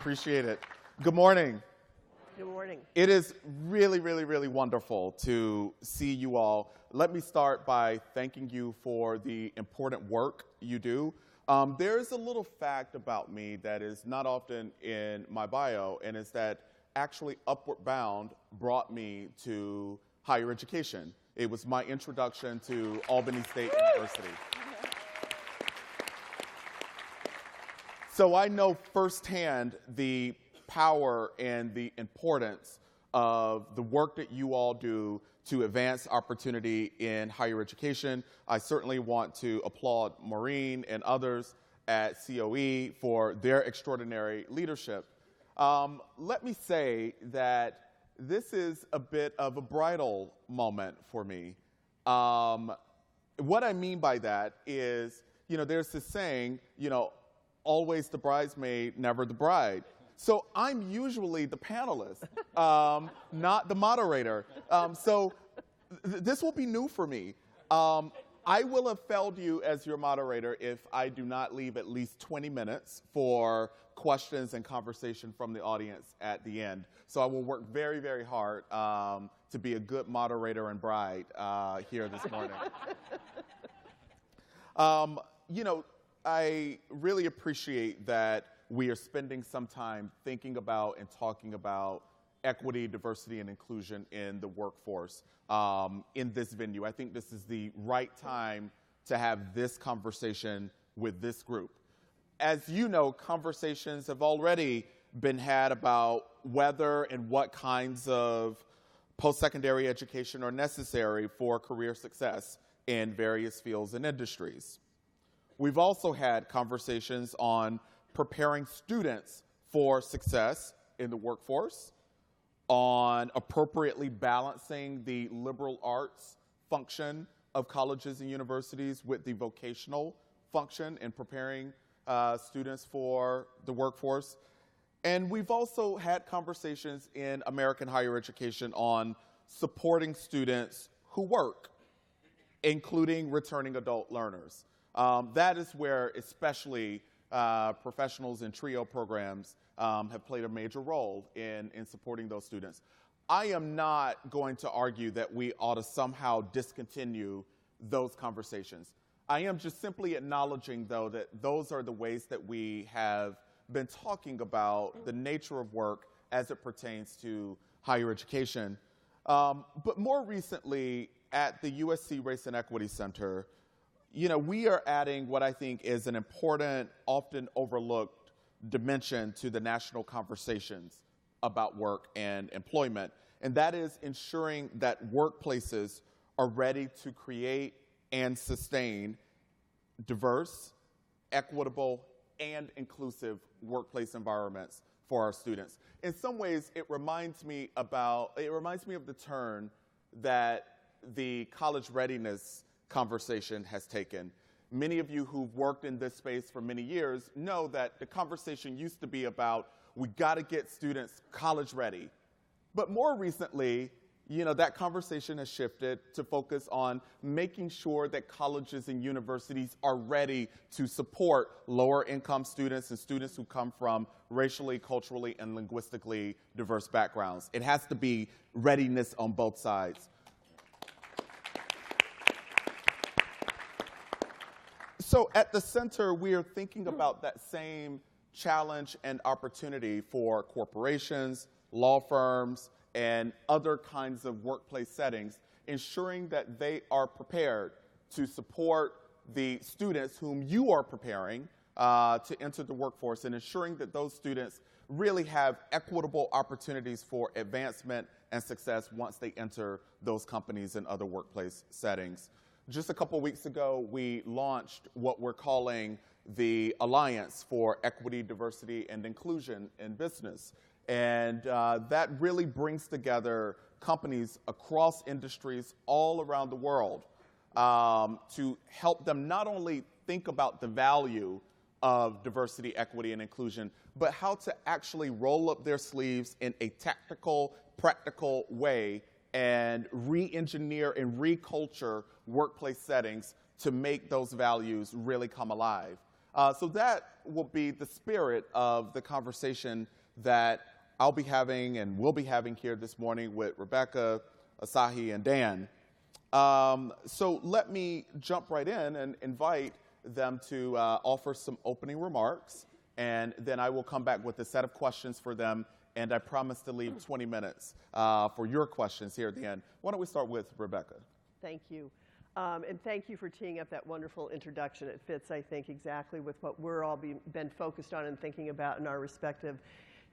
Appreciate it. Good morning. Good morning. It is really, really, really wonderful to see you all. Let me start by thanking you for the important work you do. There's a little fact about me that is not often in my bio, and it's that actually Upward Bound brought me to higher education. It was my introduction to Albany State University. So I know firsthand the power and the importance of the work that you all do to advance opportunity in higher education. I certainly want to applaud Maureen and others at COE for their extraordinary leadership. Let me say that this is a bit of a bridal moment for me. What I mean by that is, there's this saying, always the bridesmaid, never the bride. So I'm usually the panelist, not the moderator. So this will be new for me. I will have failed you as your moderator if I do not leave at least 20 minutes for questions and conversation from the audience at the end. So I will work very, very hard to be a good moderator and bride here this morning. I really appreciate that we are spending some time thinking about and talking about equity, diversity, and inclusion in the workforce in this venue. I think this is the right time to have this conversation with this group. As you know, conversations have already been had about whether and what kinds of post-secondary education are necessary for career success in various fields and industries. We've also had conversations on preparing students for success in the workforce, on appropriately balancing the liberal arts function of colleges and universities with the vocational function in preparing students for the workforce. And we've also had conversations in American higher education on supporting students who work, including returning adult learners. That is where especially professionals in TRIO programs have played a major role in supporting those students. I am not going to argue that we ought to somehow discontinue those conversations. I am just simply acknowledging, though, that those are the ways that we have been talking about the nature of work as it pertains to higher education. But more recently, at the USC Race and Equity Center, we are adding what I think is an important, often overlooked dimension to the national conversations about work and employment, and that is ensuring that workplaces are ready to create and sustain diverse, equitable, and inclusive workplace environments for our students. In some ways, it reminds me of the turn that the college readiness conversation has taken. Many of you who've worked in this space for many years know that the conversation used to be about, we got to get students college ready. But more recently, that conversation has shifted to focus on making sure that colleges and universities are ready to support lower income students and students who come from racially, culturally, and linguistically diverse backgrounds. It has to be readiness on both sides. So at the center, we are thinking about that same challenge and opportunity for corporations, law firms, and other kinds of workplace settings, ensuring that they are prepared to support the students whom you are preparing to enter the workforce, and ensuring that those students really have equitable opportunities for advancement and success once they enter those companies and other workplace settings. Just a couple weeks ago, we launched what we're calling the Alliance for Equity, Diversity, and Inclusion in Business. And that really brings together companies across industries all around the world to help them not only think about the value of diversity, equity, and inclusion, but how to actually roll up their sleeves in a tactical, practical way and re-engineer and reculture workplace settings to make those values really come alive. So that will be the spirit of the conversation that I'll be having and we'll be having here this morning with Rebecca, Asahi, and Dan. So let me jump right in and invite them to offer some opening remarks, and then I will come back with a set of questions for them, and I promise to leave 20 minutes for your questions here at the end. Why don't we start with Rebecca? Thank you. And thank you for teeing up that wonderful introduction. It fits, I think, exactly with what we're all been focused on and thinking about in our respective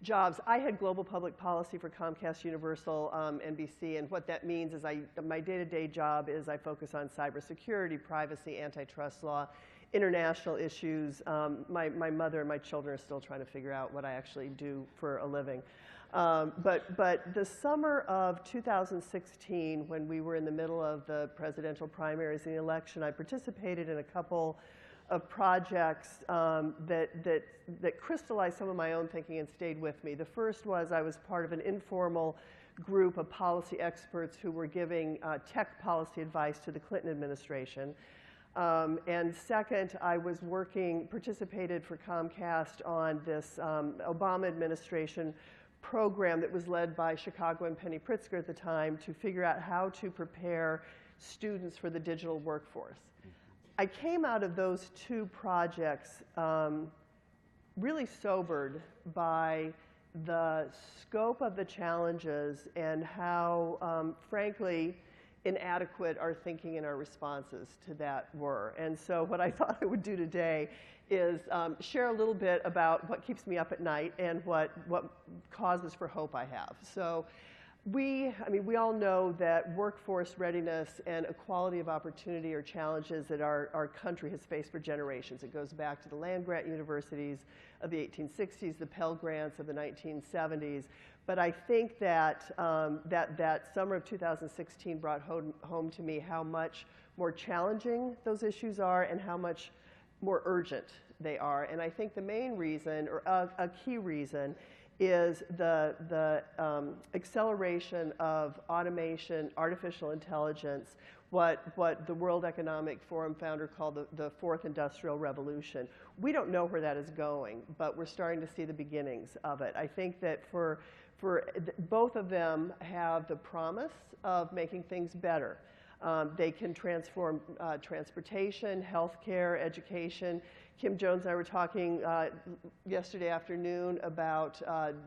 jobs. I had global public policy for Comcast, Universal, NBC, and what that means is my day-to-day job is I focus on cybersecurity, privacy, antitrust law, international issues. My mother and my children are still trying to figure out what I actually do for a living. But the summer of 2016, when we were in the middle of the presidential primaries and the election, I participated in a couple of projects that crystallized some of my own thinking and stayed with me. The first was I was part of an informal group of policy experts who were giving tech policy advice to the Clinton administration. And second, I was participated for Comcast on this Obama administration program that was led by Chicago and Penny Pritzker at the time to figure out how to prepare students for the digital workforce. I came out of those two projects really sobered by the scope of the challenges and how, frankly, inadequate our thinking and our responses to that were. And so what I thought I would do today is share a little bit about what keeps me up at night and what causes for hope I have. So we all know that workforce readiness and equality of opportunity are challenges that our country has faced for generations. It goes back to the land-grant universities of the 1860s, the Pell Grants of the 1970s. But I think that that summer of 2016 brought home to me how much more challenging those issues are and how much more urgent they are. And I think the main reason, or a key reason, is the acceleration of automation, artificial intelligence, what the World Economic Forum founder called the fourth industrial revolution. We don't know where that is going, but we're starting to see the beginnings of it. I think that for both of them have the promise of making things better. They can transform transportation, healthcare, education. Kim Jones and I were talking yesterday afternoon about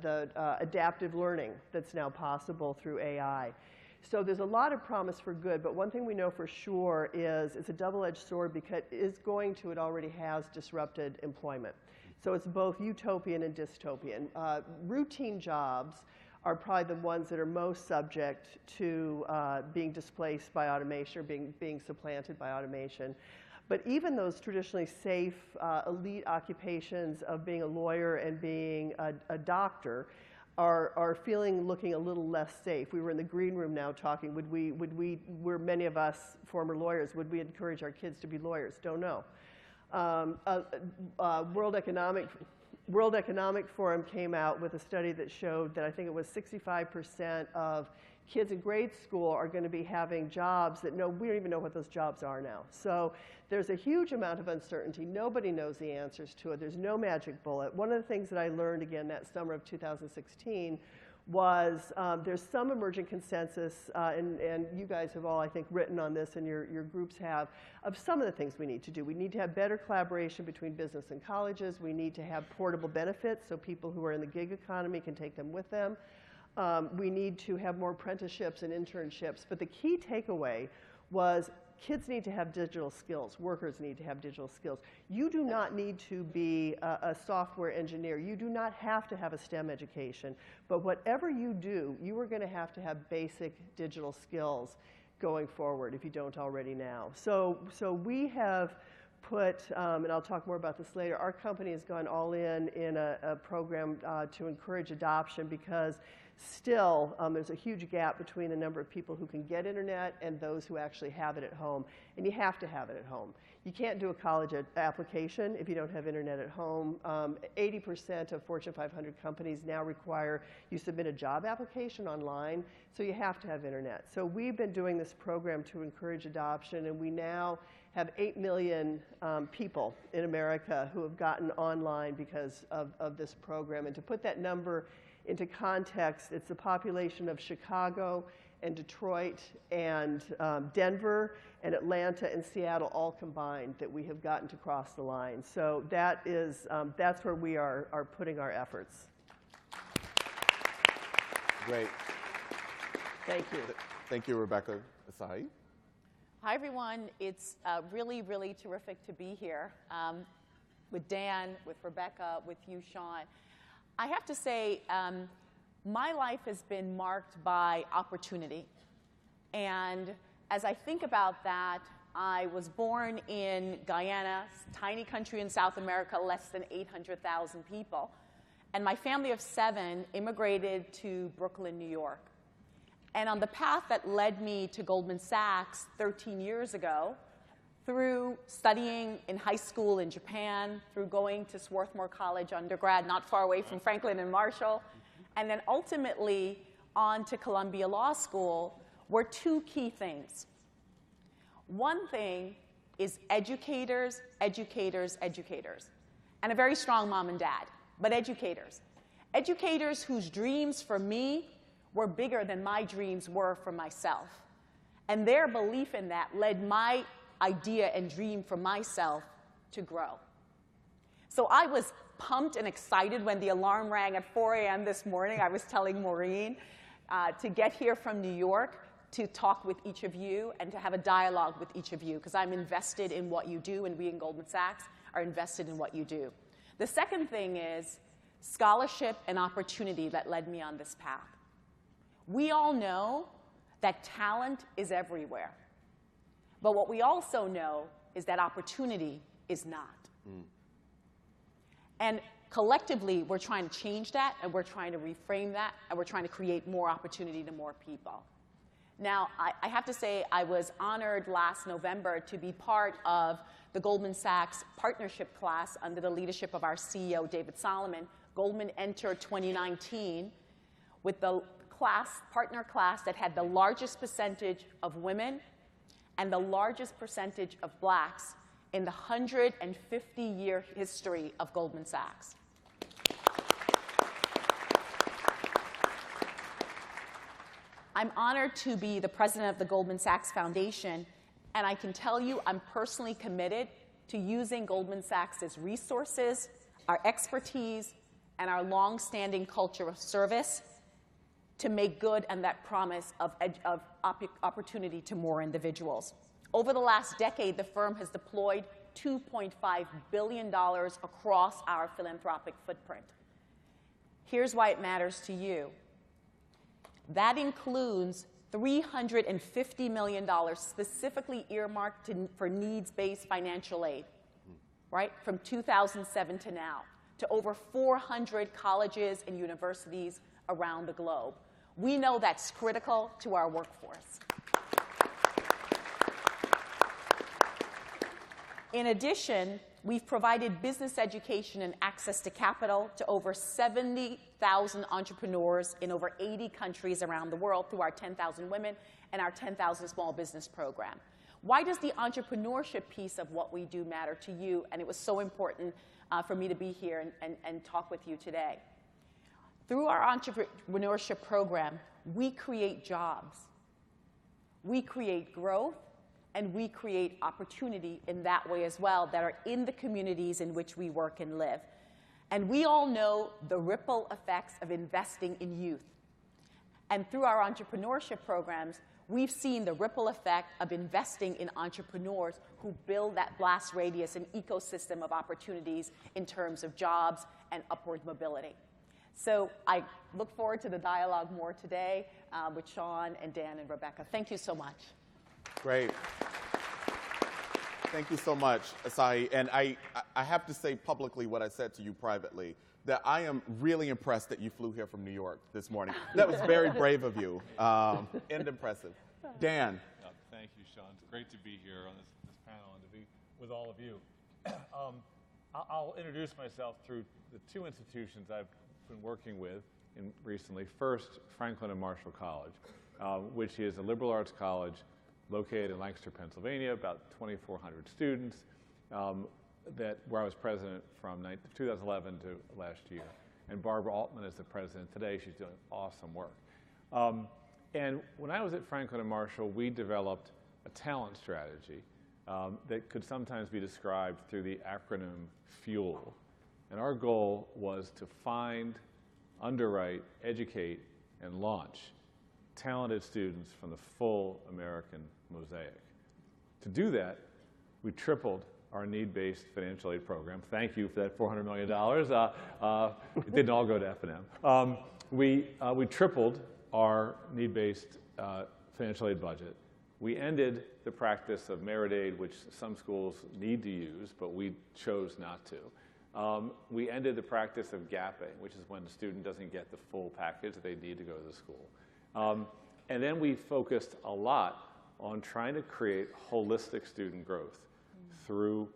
the adaptive learning that's now possible through AI. So there's a lot of promise for good, but one thing we know for sure is it's a double-edged sword because it already has disrupted employment. So it's both utopian and dystopian. Routine jobs are probably the ones that are most subject to being displaced by automation or being supplanted by automation. But even those traditionally safe, elite occupations of being a lawyer and being a doctor are looking a little less safe. We were in the green room now talking. We're many of us former lawyers. Would we encourage our kids to be lawyers? Don't know. World Economic Forum came out with a study that showed that I think it was 65% of kids in grade school are going to be having jobs that we don't even know what those jobs are now. So there's a huge amount of uncertainty. Nobody knows the answers to it. There's no magic bullet. One of the things that I learned again that summer of 2016 was there's some emerging consensus, and you guys have all, I think, written on this, and your groups have, of some of the things we need to do. We need to have better collaboration between business and colleges. We need to have portable benefits so people who are in the gig economy can take them with them. We need to have more apprenticeships and internships. But the key takeaway was kids need to have digital skills. Workers need to have digital skills. You do not need to be a software engineer. You do not have to have a STEM education. But whatever you do, you are going to have basic digital skills going forward if you don't already now. So we have put, and I'll talk more about this later, our company has gone all in a program to encourage adoption because still, there's a huge gap between the number of people who can get internet and those who actually have it at home. And you have to have it at home. You can't do a college application if you don't have internet at home. 80% of Fortune 500 companies now require you submit a job application online, so you have to have internet. So we've been doing this program to encourage adoption, and we now have 8 million people in America who have gotten online because of this program. And to put that number into context, it's the population of Chicago and Detroit and Denver and Atlanta and Seattle all combined that we have gotten to cross the line. So that is, that's where we are putting our efforts. Great. Thank you. Thank you, Rebecca. Asahi? Hi, everyone. It's really, really terrific to be here with Dan, with Rebecca, with you, Shaun. I have to say, my life has been marked by opportunity. And as I think about that, I was born in Guyana, tiny country in South America, less than 800,000 people. And my family of 7 immigrated to Brooklyn, New York. And on the path that led me to Goldman Sachs 13 years ago, through studying in high school in Japan, through going to Swarthmore College undergrad, not far away from Franklin and Marshall, and then ultimately on to Columbia Law School, were 2 key things. One thing is educators, educators, educators, and a very strong mom and dad, but educators. Educators whose dreams for me were bigger than my dreams were for myself. And their belief in that led my idea and dream for myself to grow. So I was pumped and excited when the alarm rang at 4 a.m. this morning. I was telling Maureen to get here from New York to talk with each of you and to have a dialogue with each of you, because I'm invested in what you do, and we in Goldman Sachs are invested in what you do. The second thing is scholarship and opportunity that led me on this path. We all know that talent is everywhere. But what we also know is that opportunity is not. And collectively, we're trying to change that, and we're trying to reframe that, and we're trying to create more opportunity to more people. Now, I have to say I was honored last November to be part of the Goldman Sachs partnership class under the leadership of our CEO, David Solomon. Goldman entered 2019 with the partner class that had the largest percentage of women and the largest percentage of blacks in the 150-year history of Goldman Sachs. I'm honored to be the president of the Goldman Sachs Foundation, and I can tell you I'm personally committed to using Goldman Sachs' resources, our expertise, and our long-standing culture of service to make good on that promise of opportunity to more individuals. Over the last decade, the firm has deployed $2.5 billion across our philanthropic footprint. Here's why it matters to you. That includes $350 million specifically earmarked for needs-based financial aid, right, from 2007 to now, to over 400 colleges and universities around the globe. We know that's critical to our workforce. In addition, we've provided business education and access to capital to over 70,000 entrepreneurs in over 80 countries around the world through our 10,000 Women and our 10,000 Small Business program. Why does the entrepreneurship piece of what we do matter to you? And it was so important for me to be here and talk with you today. Through our entrepreneurship program, we create jobs, we create growth, and we create opportunity in that way as well that are in the communities in which we work and live. And we all know the ripple effects of investing in youth. And through our entrepreneurship programs, we've seen the ripple effect of investing in entrepreneurs who build that blast radius and ecosystem of opportunities in terms of jobs and upward mobility. So I look forward to the dialogue more today with Shaun and Dan and Rebecca. Thank you so much. Great. Thank you so much, Asahi. And I have to say publicly what I said to you privately, that I am really impressed that you flew here from New York this morning. That was very brave of you and impressive. Dan. Thank you, Shaun. It's great to be here on this panel and to be with all of you. I'll introduce myself through the 2 institutions I've been working with recently. First, Franklin and Marshall College, which is a liberal arts college located in Lancaster, Pennsylvania, about 2,400 students, where I was president from 2011 to last year. And Barbara Altman is the president today. She's doing awesome work. And when I was at Franklin & Marshall, we developed a talent strategy that could sometimes be described through the acronym FUEL. And our goal was to find, underwrite, educate, and launch talented students from the full American mosaic. To do that, we tripled our need-based financial aid program. Thank you for that $400 million. It didn't all go to F&M. We tripled our need-based financial aid budget. We ended the practice of merit aid, which some schools need to use, but we chose not to. We ended the practice of gapping, which is when the student doesn't get the full package that they need to go to the school. And then we focused a lot on trying to create holistic student growth through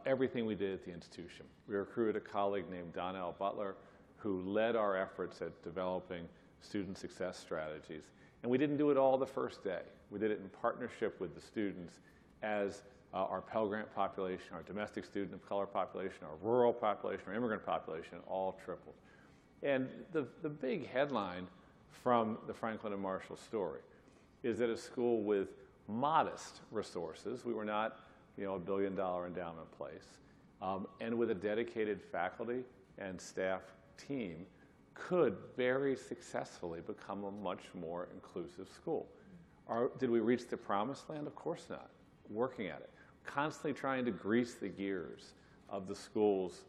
everything we did at the institution. We recruited a colleague named Donnell Butler, who led our efforts at developing student success strategies. And we didn't do it all the first day. We did it in partnership with the students as our Pell Grant population, our domestic student of color population, our rural population, our immigrant population all tripled. And the big headline from the Franklin & Marshall story is that a school with modest resources, we were not a $1 billion endowment place, and with a dedicated faculty and staff team, could very successfully become a much more inclusive school. Did we reach the promised land? Of course not. Working at it. Constantly trying to grease the gears of the school's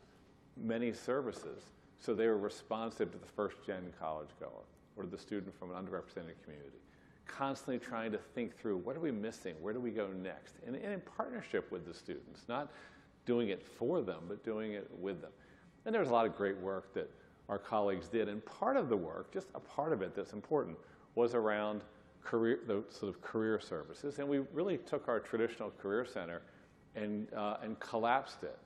many services so they were responsive to the first-gen college goer or to the student from an underrepresented community. Constantly trying to think through, what are we missing? Where do we go next? And in partnership with the students, not doing it for them, but doing it with them. And there was a lot of great work that our colleagues did. And part of the work, just a part of it that's important, was around the sort of career services. And we really took our traditional career center and collapsed it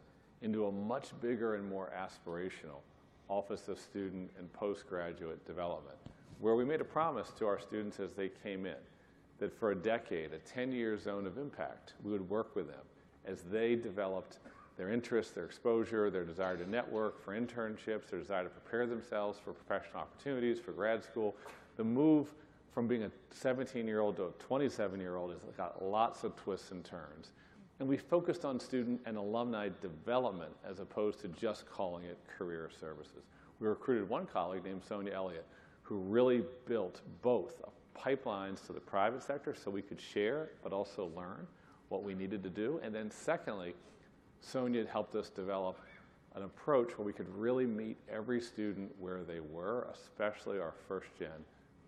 into a much bigger and more aspirational Office of Student and Postgraduate Development, where we made a promise to our students as they came in that for a decade, a 10-year zone of impact, we would work with them as they developed their interests, their exposure, their desire to network, for internships, their desire to prepare themselves for professional opportunities, for grad school. The move from being a 17-year-old to a 27-year-old has got lots of twists and turns. And we focused on student and alumni development as opposed to just calling it career services. We recruited one colleague named Sonia Elliott, who really built both pipelines to the private sector so we could share but also learn what we needed to do. And then secondly, Sonia helped us develop an approach where we could really meet every student where they were, especially our first-gen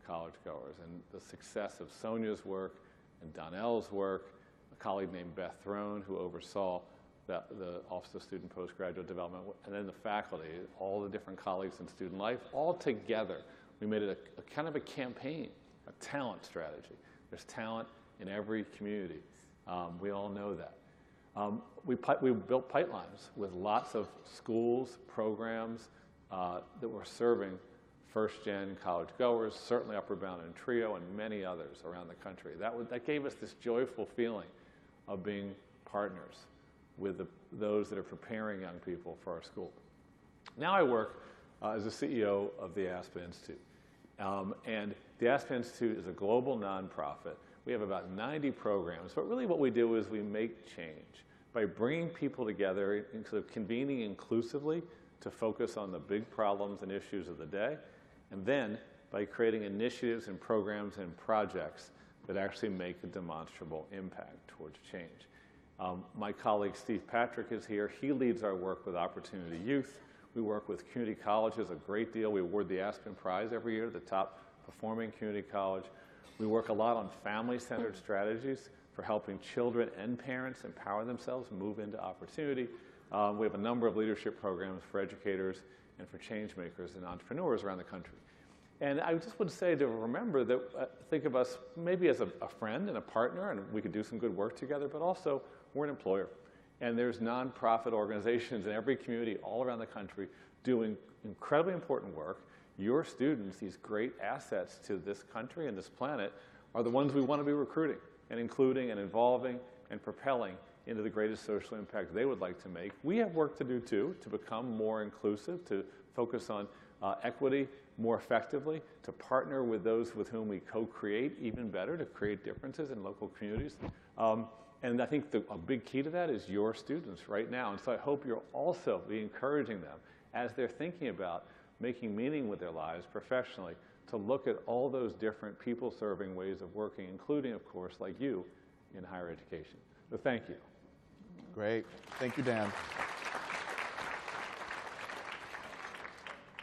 college goers. And the success of Sonia's work and Donnell's work, a colleague named Beth Throne, who oversaw the Office of Student Postgraduate Development, and then the faculty, all the different colleagues in student life, all together, we made it a kind of a campaign, a talent strategy. There's talent in every community. We all know that. We built pipelines with lots of schools, programs that were serving first-gen college goers, certainly Upward Bound and Trio, and many others around the country. That gave us this joyful feeling of being partners with those that are preparing young people for our school. Now I work as the CEO of the Aspen Institute. And the Aspen Institute is a global nonprofit. We have about 90 programs, but really what we do is we make change by bringing people together and sort of convening inclusively to focus on the big problems and issues of the day, and then by creating initiatives and programs and projects that actually make a demonstrable impact towards change. My colleague Steve Patrick is here. He leads our work with Opportunity Youth. We work with community colleges a great deal. We award the Aspen Prize every year, the top performing community college. We work a lot on family-centered strategies for helping children and parents empower themselves, move into opportunity. We have a number of leadership programs for educators and for change makers and entrepreneurs around the country. And I just would say to remember that, think of us maybe as a friend and a partner, and we could do some good work together, but also we're an employer. And there's nonprofit organizations in every community all around the country doing incredibly important work. Your students, these great assets to this country and this planet, are the ones we want to be recruiting. and including and involving and propelling into the greatest social impact they would like to make. We have work to do too, to become more inclusive, to focus on equity more effectively, to partner with those with whom we co-create even better, to create differences in local communities. And I think a big key to that is your students right now. And so I hope you'll also be encouraging them as they're thinking about making meaning with their lives professionally, to look at all those different people-serving ways of working, including, of course, like you, in higher education. So thank you. Great. Thank you, Dan.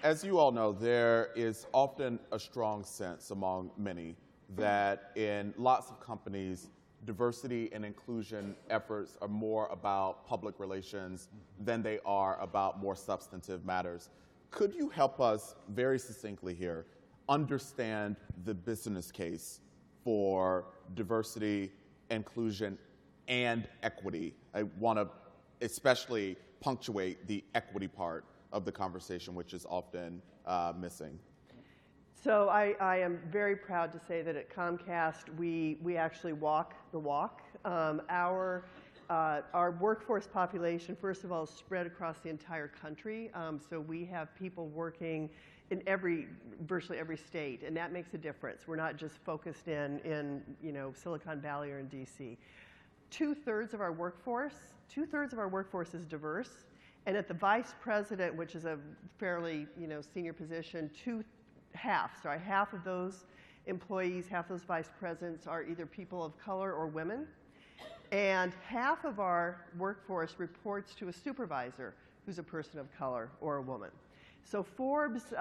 As you all know, there is often a strong sense among many that in lots of companies, diversity and inclusion efforts are more about public relations than they are about more substantive matters. Could you help us very succinctly here understand the business case for diversity, inclusion, and equity? I want to especially punctuate the equity part of the conversation, which is often missing. So I am very proud to say that at Comcast, we actually walk the walk. Our workforce population, first of all, is spread across the entire country. So we have people working in virtually every state, and that makes a difference. We're not just focused in Silicon Valley or in DC. Two-thirds of our workforce is diverse, and at the vice president, which is a fairly senior position, half of those employees, half those vice presidents are either people of color or women, and half of our workforce reports to a supervisor who's a person of color or a woman. So Forbes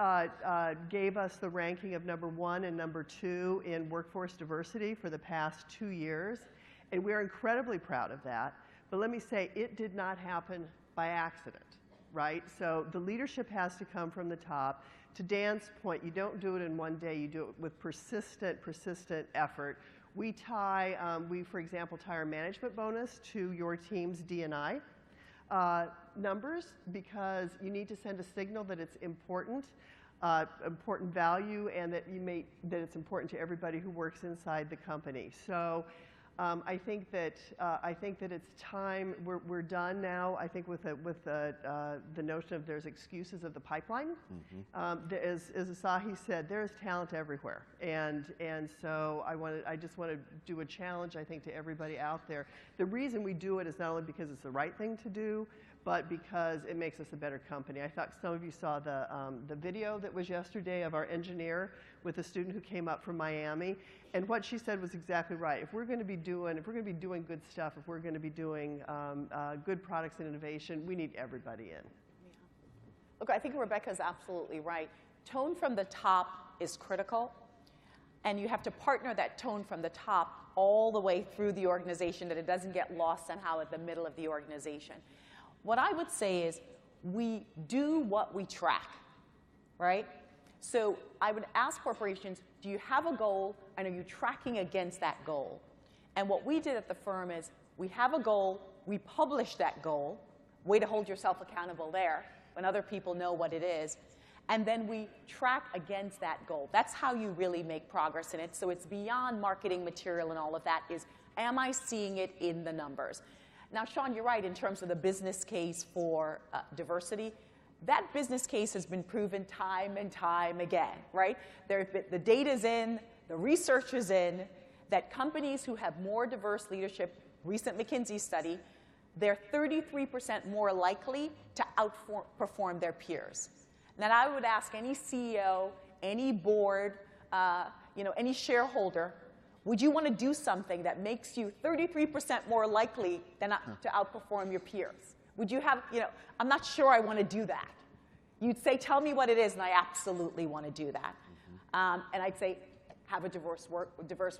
gave us the ranking of #1 and #2 in workforce diversity for the past 2 years, and we're incredibly proud of that. But let me say, it did not happen by accident, right? So the leadership has to come from the top. To Dan's point, you don't do it in one day. You do it with persistent effort. We, for example, tie our management bonus to your team's D&I numbers, because you need to send a signal that it's important value, and that it's important to everybody who works inside the company. So I think that it's time. We're done now. I think with the notion of there's excuses of the pipeline. As Asahi said, there's talent everywhere, and so I just want to do a challenge, I think, to everybody out there. The reason we do it is not only because it's the right thing to do, but because it makes us a better company. I thought some of you saw the video that was yesterday of our engineer with a student who came up from Miami, and what she said was exactly right. If we're going to be doing good stuff, if we're going to be doing good products and innovation, we need everybody in. Yeah. Look, I think Rebecca's absolutely right. Tone from the top is critical, and you have to partner that tone from the top all the way through the organization, that it doesn't get lost somehow at the middle of the organization. What I would say is we do what we track, right? So I would ask corporations, do you have a goal, and are you tracking against that goal? And what we did at the firm is we have a goal, we publish that goal, way to hold yourself accountable there when other people know what it is, and then we track against that goal. That's how you really make progress in it. So it's beyond marketing material and all of that, is am I seeing it in the numbers? Now, Shaun, you're right in terms of the business case for diversity. That business case has been proven time and time again, right? The data's in, the research is in, that companies who have more diverse leadership, recent McKinsey study, they're 33% more likely to outperform their peers. Now, I would ask any CEO, any board, any shareholder, would you want to do something that makes you 33% more likely to outperform your peers? Would you have, I'm not sure I want to do that. You'd say, tell me what it is, and I absolutely want to do that. And I'd say, have a diverse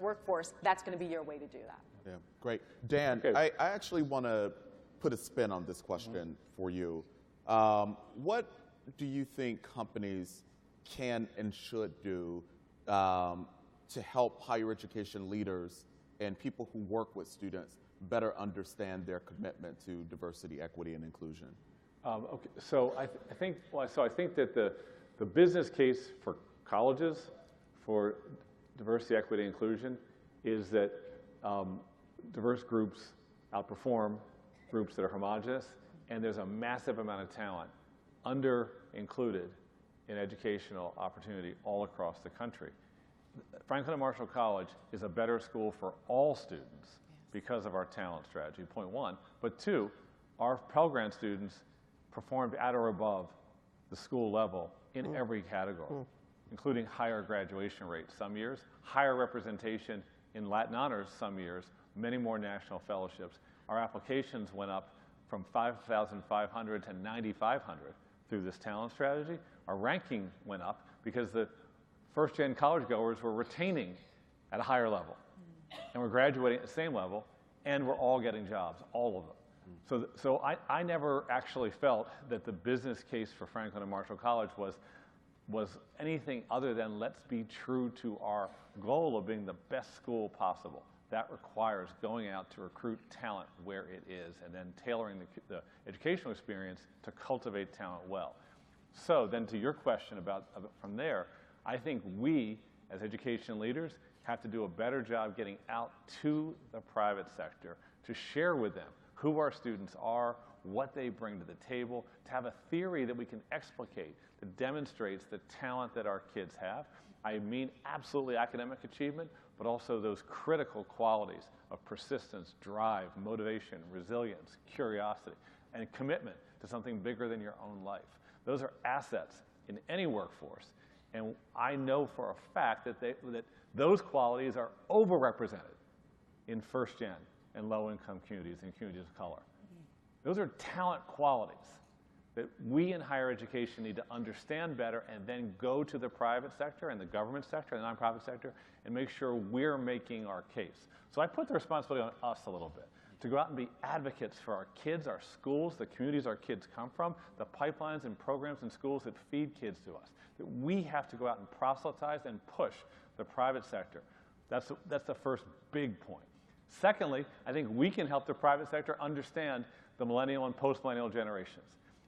workforce. That's going to be your way to do that. Yeah, great. Dan, I actually want to put a spin on this question for you. What do you think companies can and should do to help higher education leaders and people who work with students better understand their commitment to diversity, equity, and inclusion? Okay, so I think that the business case for colleges for diversity, equity, inclusion is that diverse groups outperform groups that are homogenous, and there's a massive amount of talent under-included in educational opportunity all across the country. Franklin and Marshall College is a better school for all students because of our talent strategy, point one. But two, our Pell Grant students performed at or above the school level in every category, including higher graduation rates some years, higher representation in Latin honors some years, many more national fellowships. Our applications went up from 5,500 to 9,500 through this talent strategy. Our ranking went up because the first-gen college goers were retaining at a higher level, and we're graduating at the same level, and we're all getting jobs, all of them. So I never actually felt that the business case for Franklin and Marshall College was anything other than let's be true to our goal of being the best school possible. That requires going out to recruit talent where it is and then tailoring the educational experience to cultivate talent well. So then to your question about from there, I think we as education leaders have to do a better job getting out to the private sector to share with them who our students are, what they bring to the table, to have a theory that we can explicate that demonstrates the talent that our kids have. I mean absolutely academic achievement, but also those critical qualities of persistence, drive, motivation, resilience, curiosity, and commitment to something bigger than your own life. Those are assets in any workforce. And I know for a fact that those qualities are overrepresented in first-gen and low-income communities and communities of color. Those are talent qualities that we in higher education need to understand better and then go to the private sector and the government sector and the nonprofit sector and make sure we're making our case. So I put the responsibility on us a little bit to go out and be advocates for our kids, our schools, the communities our kids come from, the pipelines and programs and schools that feed kids to us. That we have to go out and proselytize and push the private sector. That's the first big point. Secondly, I think we can help the private sector understand the millennial and post-millennial generations.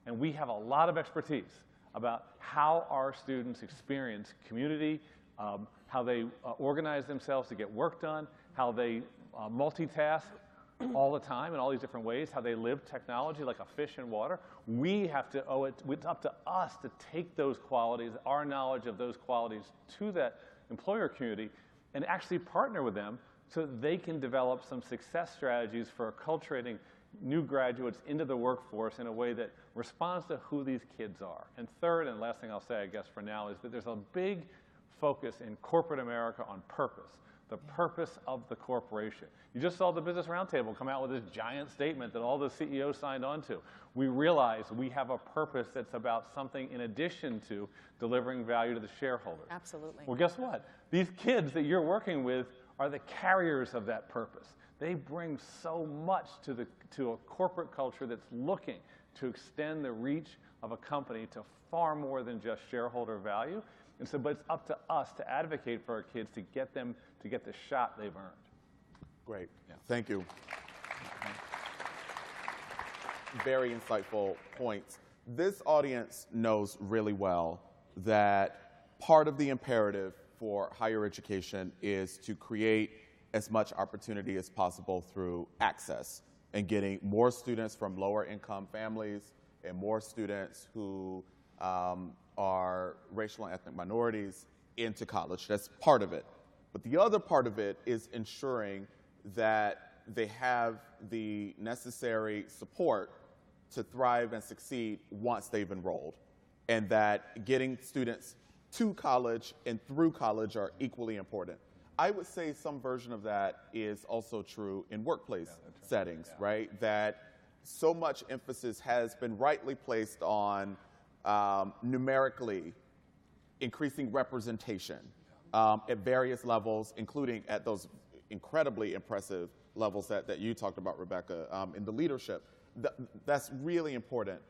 And we have a lot of expertise about how our students experience community, how they organize themselves to get work done, how they multitask all the time in all these different ways, how they live technology like a fish in water. We have to owe it, it's up to us to take those qualities, our knowledge of those qualities to that employer community and actually partner with them so that they can develop some success strategies for acculturating new graduates into the workforce in a way that responds to who these kids are. And third, and last thing I'll say, I guess, for now, is that there's a big focus in corporate America on purpose, the purpose of the corporation. You just saw the Business Roundtable come out with this giant statement that all the CEOs signed on to. We realize we have a purpose that's about something in addition to delivering value to the shareholders. Absolutely. Well, guess what? These kids that you're working with are the carriers of that purpose. They bring so much to a corporate culture that's looking to extend the reach of a company to far more than just shareholder value. And so, but it's up to us to advocate for our kids to get them to get the shot they've earned. Great. Yeah. Thank you. Very insightful points. This audience knows really well that part of the imperative for higher education is to create as much opportunity as possible through access and getting more students from lower income families and more students who are racial and ethnic minorities into college. That's part of it. But the other part of it is ensuring that they have the necessary support to thrive and succeed once they've enrolled, and that getting students to college and through college are equally important. I would say some version of that is also true in workplace settings, right? That so much emphasis has been rightly placed on numerically increasing representation at various levels, including at those incredibly impressive levels that you talked about, Rebecca, in the leadership. That's really important.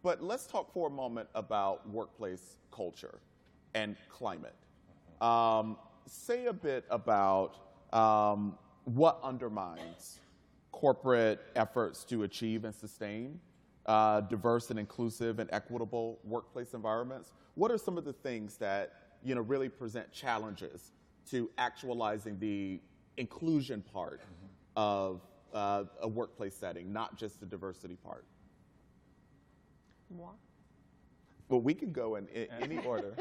But let's talk for a moment about workplace culture and climate. Say a bit about what undermines corporate efforts to achieve and sustain diverse and inclusive and equitable workplace environments. What are some of the things that really present challenges to actualizing the inclusion part of a workplace setting, not just the diversity part? Moi? Well, we can go in any order.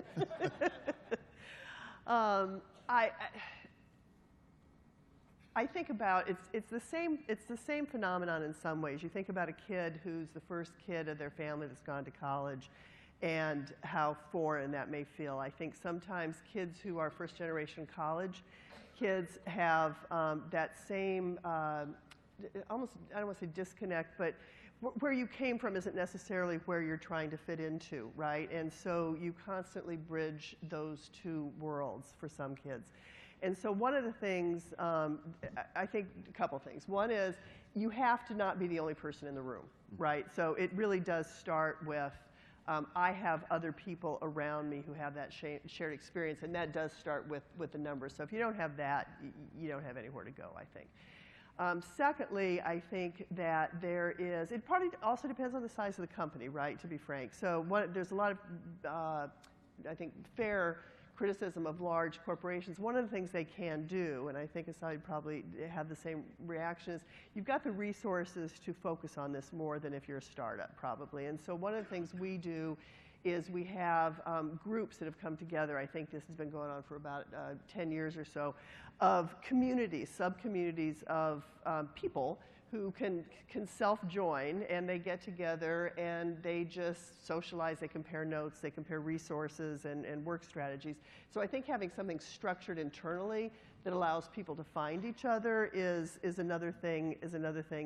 I think about it's the same phenomenon in some ways. You think about a kid who's the first kid of their family that's gone to college, and how foreign that may feel. I think sometimes kids who are first generation college kids have that same almost, I don't want to say disconnect, but where you came from isn't necessarily where you're trying to fit into, right? And so you constantly bridge those two worlds for some kids. And so one of the things, I think a couple things. One is you have to not be the only person in the room, right? So it really does start with, I have other people around me who have that shared experience, and that does start with the numbers. So if you don't have that, you don't have anywhere to go, I think. Secondly, I think that it probably also depends on the size of the company, right, to be frank. So there's a lot of, I think, fair criticism of large corporations. One of the things they can do, and I think Asahi probably have the same reaction, is you've got the resources to focus on this more than if you're a startup, probably. And so one of the things we do is we have groups that have come together. I think this has been going on for about 10 years or so, of communities, sub-communities of people who can self-join, and they get together and they just socialize, they compare notes, they compare resources and work strategies. So I think having something structured internally that allows people to find each other is another thing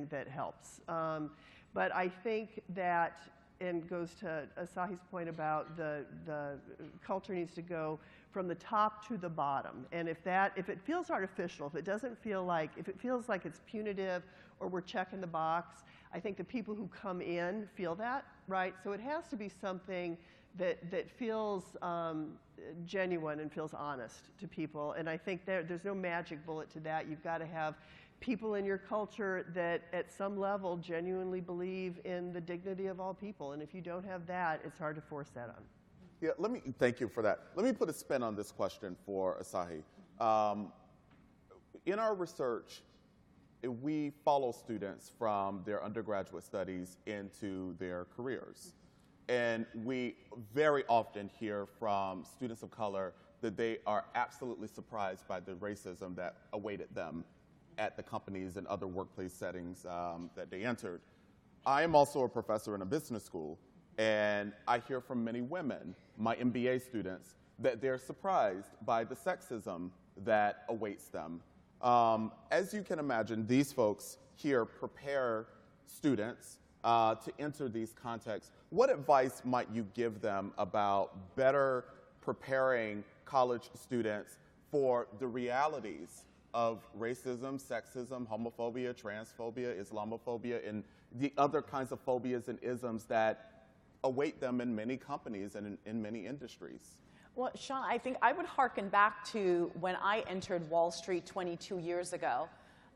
that helps. But I think that, and goes to Asahi's point about the culture needs to go from the top to the bottom. And if it feels artificial, if it feels like it's punitive or we're checking the box, I think the people who come in feel that, right? So it has to be something that feels genuine and feels honest to people. And I think there's no magic bullet to that. You've got to have people in your culture that at some level genuinely believe in the dignity of all people. And if you don't have that, it's hard to force that on. Yeah, thank you for that. Let me put a spin on this question for Asahi. In our research, we follow students from their undergraduate studies into their careers. And we very often hear from students of color that they are absolutely surprised by the racism that awaited them at the companies and other workplace settings that they entered. I am also a professor in a business school, and I hear from many women, my MBA students, that they're surprised by the sexism that awaits them. As you can imagine, these folks here prepare students to enter these contexts. What advice might you give them about better preparing college students for the realities of racism, sexism, homophobia, transphobia, Islamophobia, and the other kinds of phobias and isms that await them in many companies and in many industries? Well, Shaun, I think I would hearken back to when I entered Wall Street 22 years ago.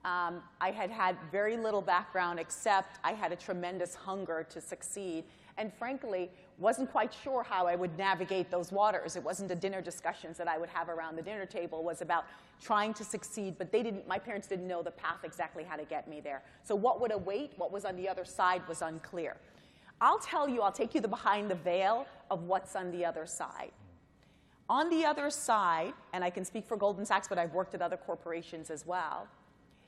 I had very little background, except I had a tremendous hunger to succeed, and frankly, wasn't quite sure how I would navigate those waters. It wasn't the dinner discussions that I would have around the dinner table. It was about trying to succeed, but my parents didn't know the path exactly how to get me there. So what would await, what was on the other side was unclear. I'll take you behind the veil of what's on the other side. On the other side, and I can speak for Goldman Sachs, but I've worked at other corporations as well,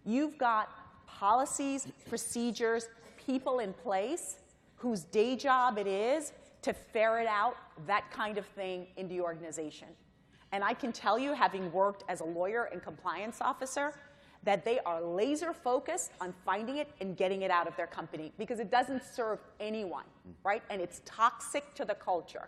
you've got policies, procedures, people in place whose day job it is to ferret out that kind of thing in the organization. And I can tell you, having worked as a lawyer and compliance officer, that they are laser focused on finding it and getting it out of their company, because it doesn't serve anyone, right? And it's toxic to the culture.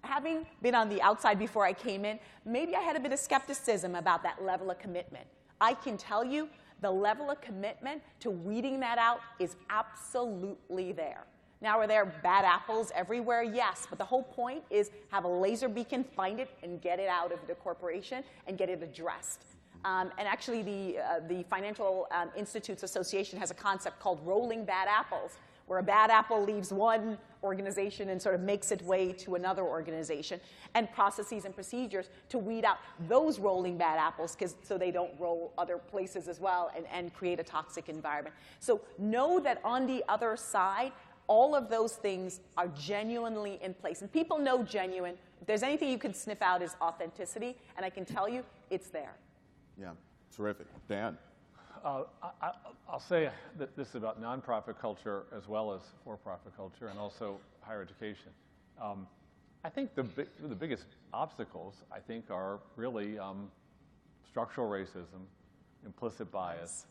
Having been on the outside before I came in, maybe I had a bit of skepticism about that level of commitment. I can tell you the level of commitment to weeding that out is absolutely there. Now, are there bad apples everywhere? Yes, but the whole point is have a laser beacon, find it, and get it out of the corporation and get it addressed. And actually, the Financial Institutes Association has a concept called rolling bad apples, where a bad apple leaves one organization and sort of makes its way to another organization, and processes and procedures to weed out those rolling bad apples so they don't roll other places as well and create a toxic environment. So know that on the other side, all of those things are genuinely in place. And people know genuine. If there's anything you can sniff out is authenticity, and I can tell you it's there. Yeah, terrific. Dan? I'll say that this is about nonprofit culture as well as for-profit culture and also higher education. I think the biggest obstacles, I think, are really structural racism, implicit bias,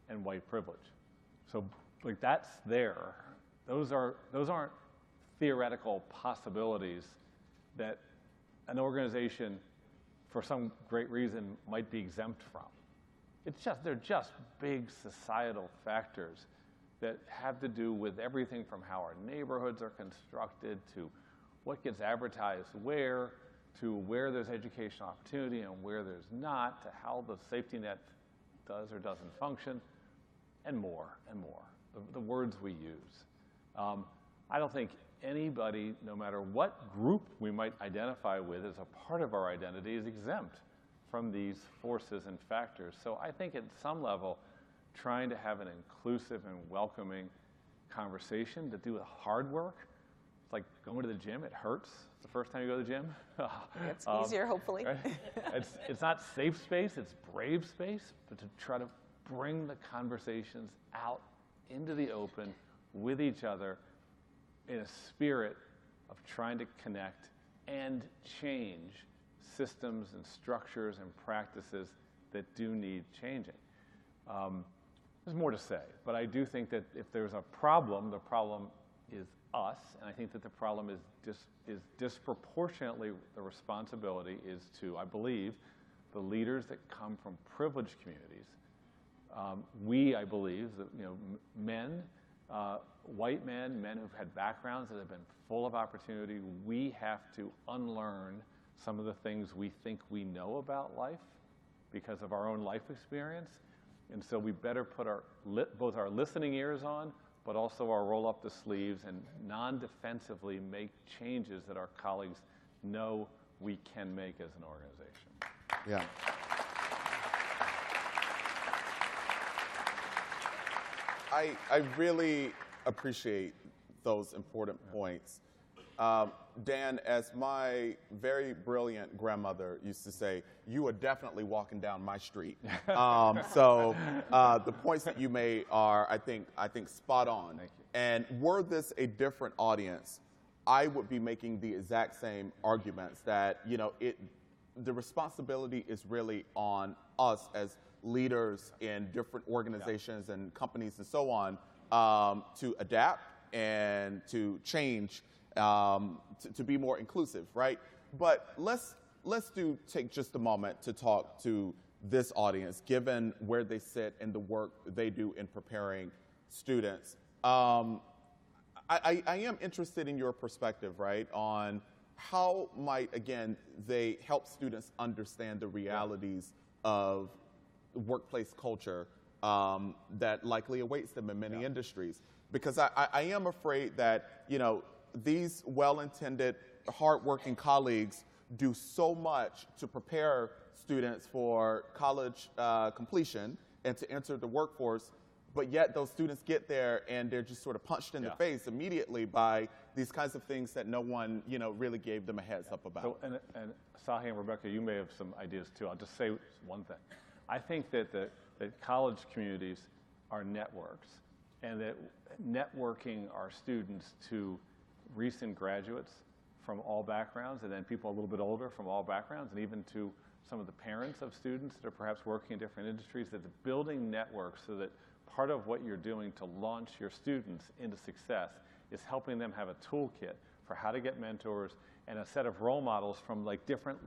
and white privilege. So like that's there. Those aren't theoretical possibilities that an organization, for some great reason, might be exempt from. They're just big societal factors that have to do with everything from how our neighborhoods are constructed to what gets advertised where, to where there's educational opportunity and where there's not, to how the safety net does or doesn't function, and more and more. The words we use. I don't think anybody, no matter what group we might identify with as a part of our identity, is exempt from these forces and factors. So I think at some level, trying to have an inclusive and welcoming conversation to do the hard work. It's like going to the gym. It hurts the first time you go to the gym. It's easier, hopefully. Right? It's not safe space, it's brave space, but to try to bring the conversations out into the open with each other in a spirit of trying to connect and change systems and structures and practices that do need changing. There's more to say, but I do think that if there's a problem, the problem is us, and I think that the problem is disproportionately the responsibility is to, I believe, the leaders that come from privileged communities. I believe, that men, white men who've had backgrounds that have been full of opportunity, we have to unlearn some of the things we think we know about life because of our own life experience. And so we better put both our listening ears on, but also our roll up the sleeves and non-defensively make changes that our colleagues know we can make as an organization. Yeah. I really appreciate those important points. Dan, as my very brilliant grandmother used to say, you are definitely walking down my street. So the points that you made are, I think, spot on. Thank you. And were this a different audience, I would be making the exact same arguments that, the responsibility is really on us as leaders in different organizations and companies and so on to adapt and to change, to be more inclusive, right? But let's take just a moment to talk to this audience, given where they sit and the work they do in preparing students. I am interested in your perspective, right, on how might, again, they help students understand the realities of workplace culture that likely awaits them in many industries. Because I am afraid that, these well-intended, hardworking colleagues do so much to prepare students for college completion and to enter the workforce, but yet those students get there and they're just sort of punched in the face immediately by these kinds of things that no one, really gave them a heads up about. So, and Asahi and Rebecca, you may have some ideas too. I'll just say one thing. I think that college communities are networks, and that networking our students to recent graduates from all backgrounds, and then people a little bit older from all backgrounds, and even to some of the parents of students that are perhaps working in different industries, that the building networks so that part of what you're doing to launch your students into success is helping them have a toolkit for how to get mentors and a set of role models from like different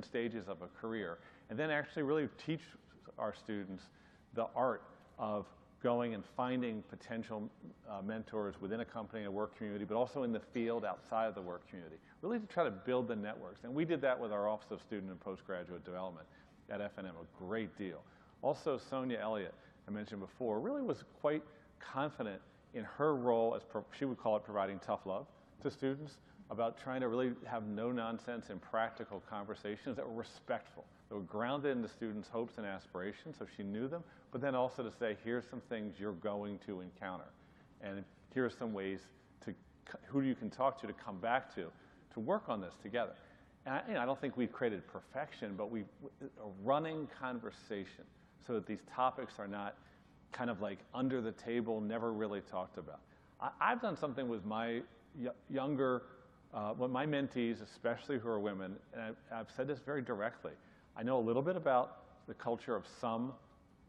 stages of a career, and then actually really teach our students the art of going and finding potential mentors within a company and a work community, but also in the field outside of the work community, really to try to build the networks. And we did that with our Office of Student and Postgraduate Development at FNM, a great deal. Also, Sonia Elliott, I mentioned before, really was quite confident in her role as, she would call it providing tough love to students, about trying to really have no nonsense and practical conversations that were respectful, that were grounded in the students' hopes and aspirations, so she knew them, but then also to say, here's some things you're going to encounter, and here are some ways to, who you can talk to come back to work on this together. And I don't think we've created perfection, but a running conversation so that these topics are not kind of like under the table, never really talked about. I've done something with my younger, my mentees, especially who are women, and I've said this very directly. I know a little bit about the culture of some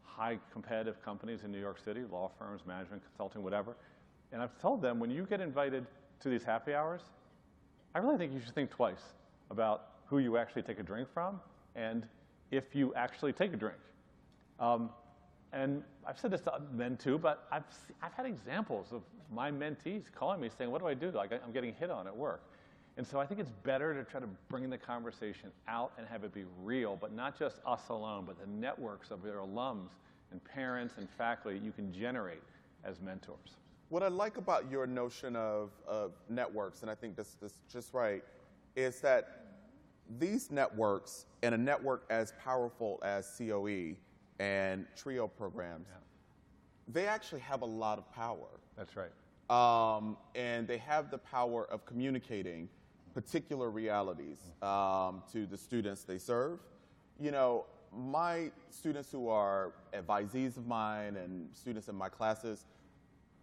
high competitive companies in New York City, law firms, management, consulting, whatever. And I've told them, when you get invited to these happy hours, I really think you should think twice about who you actually take a drink from and if you actually take a drink. And I've said this to men too, but I've had examples of my mentees calling me saying, what do I do? Like, I'm getting hit on at work. And so I think it's better to try to bring the conversation out and have it be real, but not just us alone, but the networks of your alums and parents and faculty you can generate as mentors. What I like about your notion of networks, and I think this is just right, is that these networks, and a network as powerful as COE and TRIO programs, they actually have a lot of power. That's right. And they have the power of communicating particular realities to the students they serve. You know, my students who are advisees of mine and students in my classes,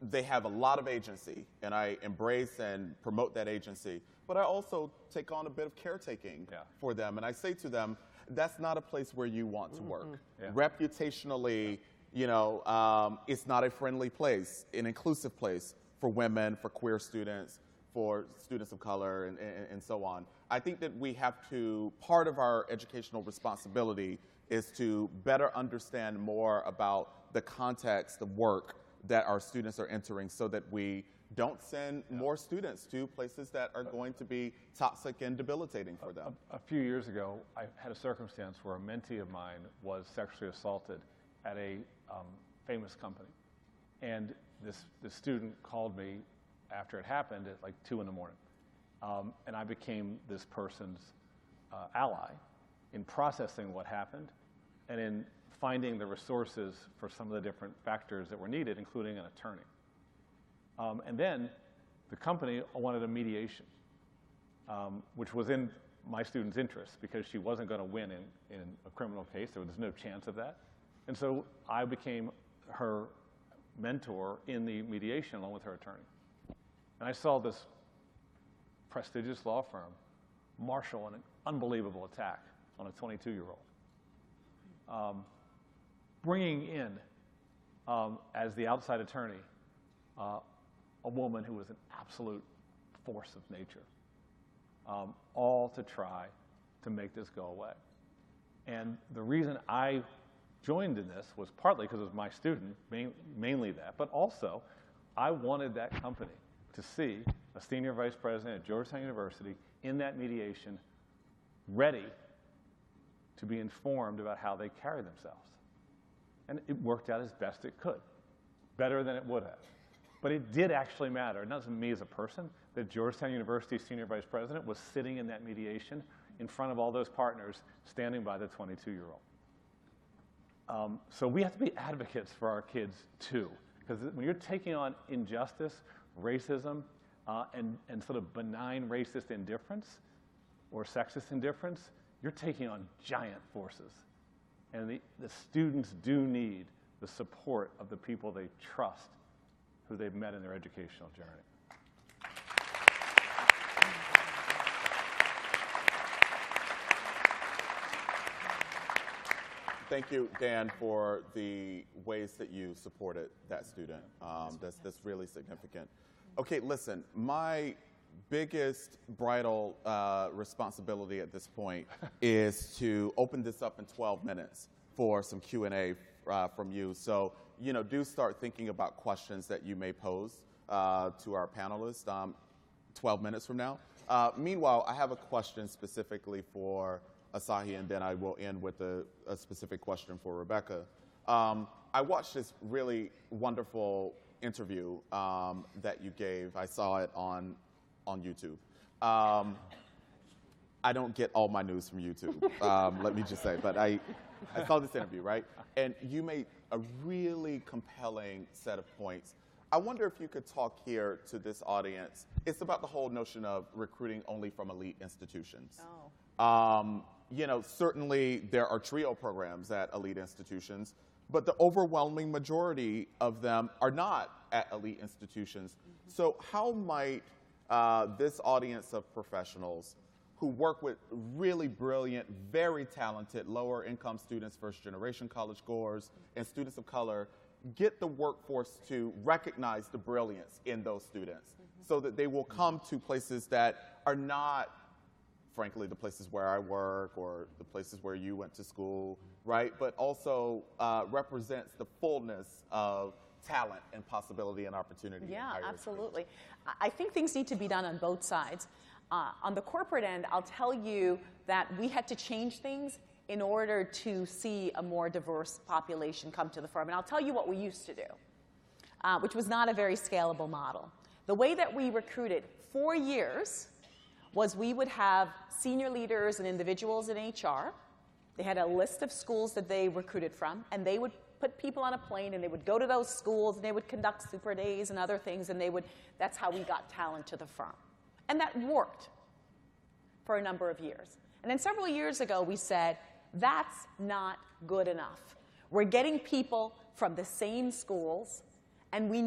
they have a lot of agency, and I embrace and promote that agency. But I also take on a bit of caretaking for them, and I say to them, that's not a place where you want to work. Reputationally, you know, it's not a friendly place, an inclusive place for women, for queer students, for students of color, and so on. I think that we have to, part of our educational responsibility is to better understand more about the context of work that our students are entering, so that we don't send more students to places that are going to be toxic and debilitating for them. A few years ago, I had a circumstance where a mentee of mine was sexually assaulted at a famous company. And this student called me after it happened at like 2 in the morning. And I became this person's ally in processing what happened and in finding the resources for some of the different factors that were needed, including an attorney. And then the company wanted a mediation, which was in my student's interest because she wasn't going to win in a criminal case. There was no chance of that. And so I became her mentor in the mediation along with her attorney. And I saw this prestigious law firm marshal an unbelievable attack on a 22-year-old. Bringing in, as the outside attorney, a woman who was an absolute force of nature, all to try to make this go away. And the reason I joined in this was partly because it was my student, mainly that, but also I wanted that company to see a senior vice president at Georgetown University in that mediation ready to be informed about how they carry themselves. And it worked out as best it could, better than it would have. But it did actually matter. It doesn't me as a person that Georgetown University's senior vice president was sitting in that mediation in front of all those partners standing by the 22-year-old. So we have to be advocates for our kids too, because when you're taking on injustice, racism, and sort of benign racist indifference or sexist indifference, you're taking on giant forces. And the students do need the support of the people they trust, who they've met in their educational journey. Thank you, Dan, for the ways that you supported that student. That's really significant. Okay, listen, my biggest bridal responsibility at this point is to open this up in 12 minutes for some Q&A from you. So, you know, do start thinking about questions that you may pose to our panelists 12 minutes from now. Meanwhile, I have a question specifically for Asahi, and then I will end with a specific question for Rebecca. I watched this really wonderful interview that you gave. I saw it on YouTube. I don't get all my news from YouTube, let me just say, but I saw this interview, right? And you made a really compelling set of points. I wonder if you could talk here to this audience. It's about the whole notion of recruiting only from elite institutions. Oh. You know, certainly there are TRIO programs at elite institutions, but the overwhelming majority of them are not at elite institutions. Mm-hmm. So how might this audience of professionals who work with really brilliant, very talented, lower income students, first generation college goers, and students of color, get the workforce to recognize the brilliance in those students, so that they will come to places that are not, frankly, the places where I work or the places where you went to school, right? But also represents the fullness of talent and possibility and opportunity. Yeah, absolutely. I think things need to be done on both sides. On the corporate end, I'll tell you that we had to change things in order to see a more diverse population come to the firm. And I'll tell you what we used to do, which was not a very scalable model. The way that we recruited 4 years was we would have senior leaders and individuals in HR. They had a list of schools that they recruited from, and they would put people on a plane, and they would go to those schools, and they would conduct super days and other things, and that's how we got talent to the firm. And that worked for a number of years. And then several years ago, we said, that's not good enough. We're getting people from the same schools, and we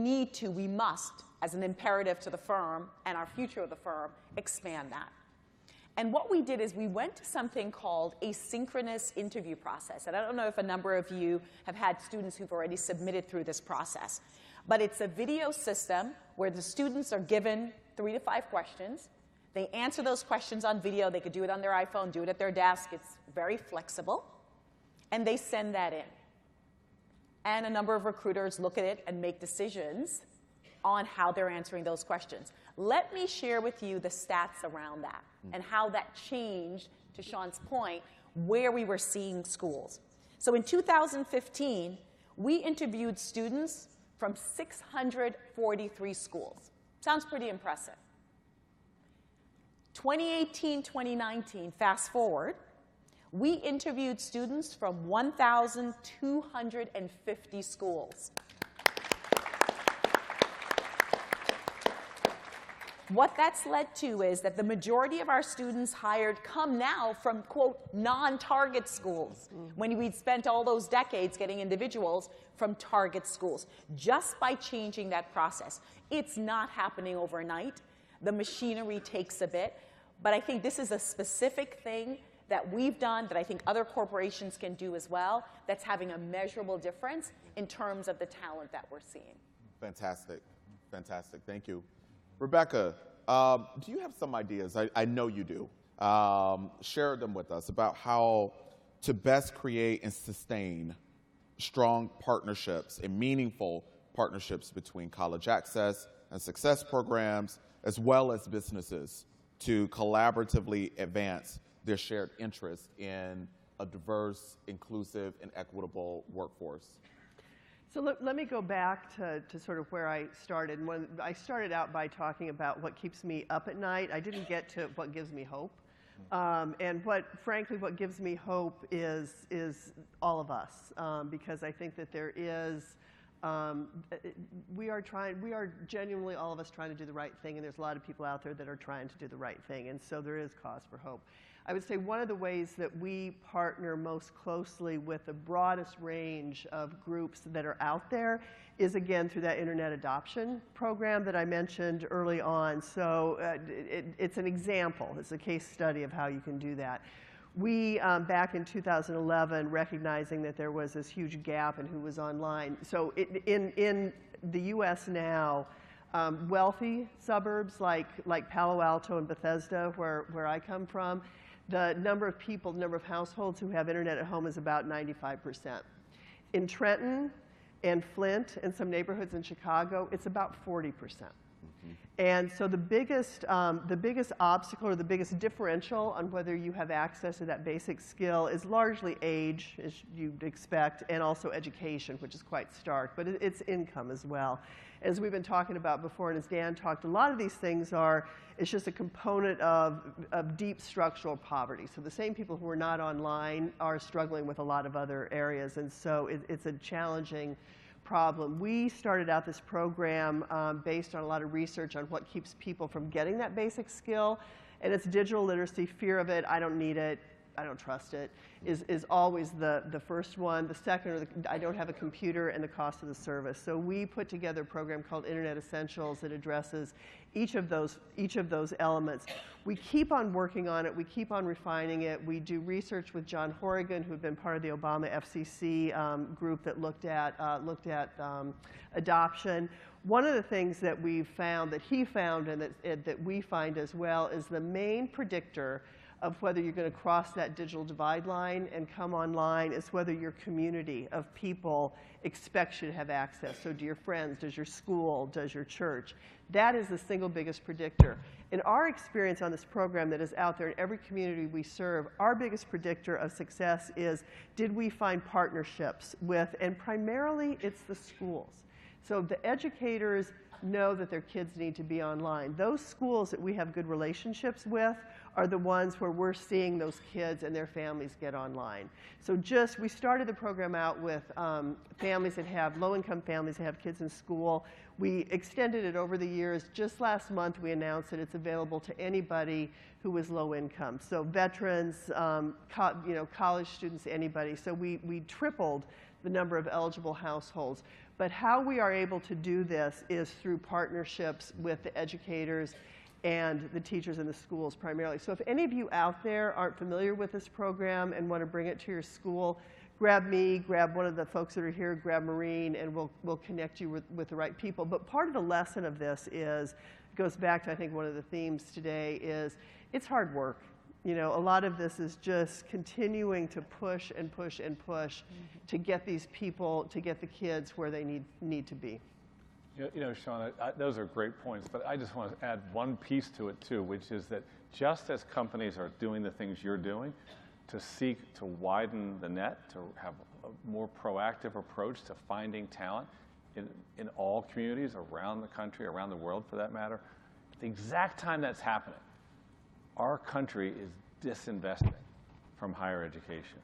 must, as an imperative to the firm and our future of the firm, expand that. And what we did is we went to something called a synchronous interview process. And I don't know if a number of you have had students who've already submitted through this process. But it's a video system where the students are given 3 to 5 questions. They answer those questions on video. They could do it on their iPhone, do it at their desk. It's very flexible. And they send that in. And a number of recruiters look at it and make decisions on how they're answering those questions. Let me share with you the stats around that and how that changed, to Shaun's point, where we were seeing schools. So in 2015, we interviewed students from 643 schools. Sounds pretty impressive. 2018, 2019, fast forward, we interviewed students from 1,250 schools. What that's led to is that the majority of our students hired come now from, quote, non-target schools, when we'd spent all those decades getting individuals from target schools, just by changing that process. It's not happening overnight. The machinery takes a bit. But I think this is a specific thing that we've done that I think other corporations can do as well, that's having a measurable difference in terms of the talent that we're seeing. Fantastic. Fantastic. Thank you. Rebecca, do you have some ideas? I know you do. Share them with us about how to best create and sustain strong partnerships and meaningful partnerships between college access and success programs, as well as businesses, to collaboratively advance their shared interest in a diverse, inclusive, and equitable workforce. So let me go back to sort of where I started. When I started out by talking about what keeps me up at night, I didn't get to what gives me hope. And frankly, what gives me hope is all of us, because I think that there is, we are genuinely, all of us, trying to do the right thing, and there's a lot of people out there that are trying to do the right thing, and so there is cause for hope. I would say one of the ways that we partner most closely with the broadest range of groups that are out there is, again, through that Internet Adoption Program that I mentioned early on. So it's an example. It's a case study of how you can do that. We, back in 2011, recognizing that there was this huge gap in who was online. So in the U.S. now, wealthy suburbs like Palo Alto and Bethesda, where I come from, the number of people, the number of households who have internet at home is about 95%. In Trenton and Flint and some neighborhoods in Chicago, it's about 40%. And so the biggest obstacle or the biggest differential on whether you have access to that basic skill is largely age, as you'd expect, and also education, which is quite stark, but it's income as well. As we've been talking about before, and as Dan talked, a lot of these things it's just a component of deep structural poverty. So the same people who are not online are struggling with a lot of other areas, and so it's a challenging problem. We started out this program based on a lot of research on what keeps people from getting that basic skill, and it's digital literacy. Fear of it, I don't need it, I don't trust it, is always the first one. The second, I don't have a computer, and the cost of the service. So we put together a program called Internet Essentials that addresses each of those elements. We keep on working on it. We keep on refining it. We do research with John Horrigan, who had been part of the Obama FCC group that looked at adoption. One of the things that we've found, that he found, and that we find as well, is the main predictor of whether you're going to cross that digital divide line and come online is whether your community of people expects you to have access. So do your friends, does your school, does your church? That is the single biggest predictor. In our experience on this program that is out there in every community we serve, our biggest predictor of success is, did we find partnerships with, and primarily it's the schools. So the educators know that their kids need to be online. Those schools that we have good relationships with are the ones where we're seeing those kids and their families get online. So we started the program out with families that have, low-income families that have kids in school. We extended it over the years. Just last month, we announced that it's available to anybody who is low income. So veterans, college students, anybody. So we tripled the number of eligible households. But how we are able to do this is through partnerships with the educators and the teachers in the schools primarily. So if any of you out there aren't familiar with this program and want to bring it to your school, grab me, grab one of the folks that are here, grab Maureen, and we'll connect you with the right people. But part of the lesson of this goes back to, I think, one of the themes today is it's hard work. You know, a lot of this is just continuing to push and push and push to get these people, to get the kids where they need to be. You know, Shaun, those are great points, but I just want to add one piece to it too, which is that just as companies are doing the things you're doing to seek to widen the net, to have a more proactive approach to finding talent in all communities around the country, around the world for that matter, at the exact time that's happening, our country is disinvesting from higher education.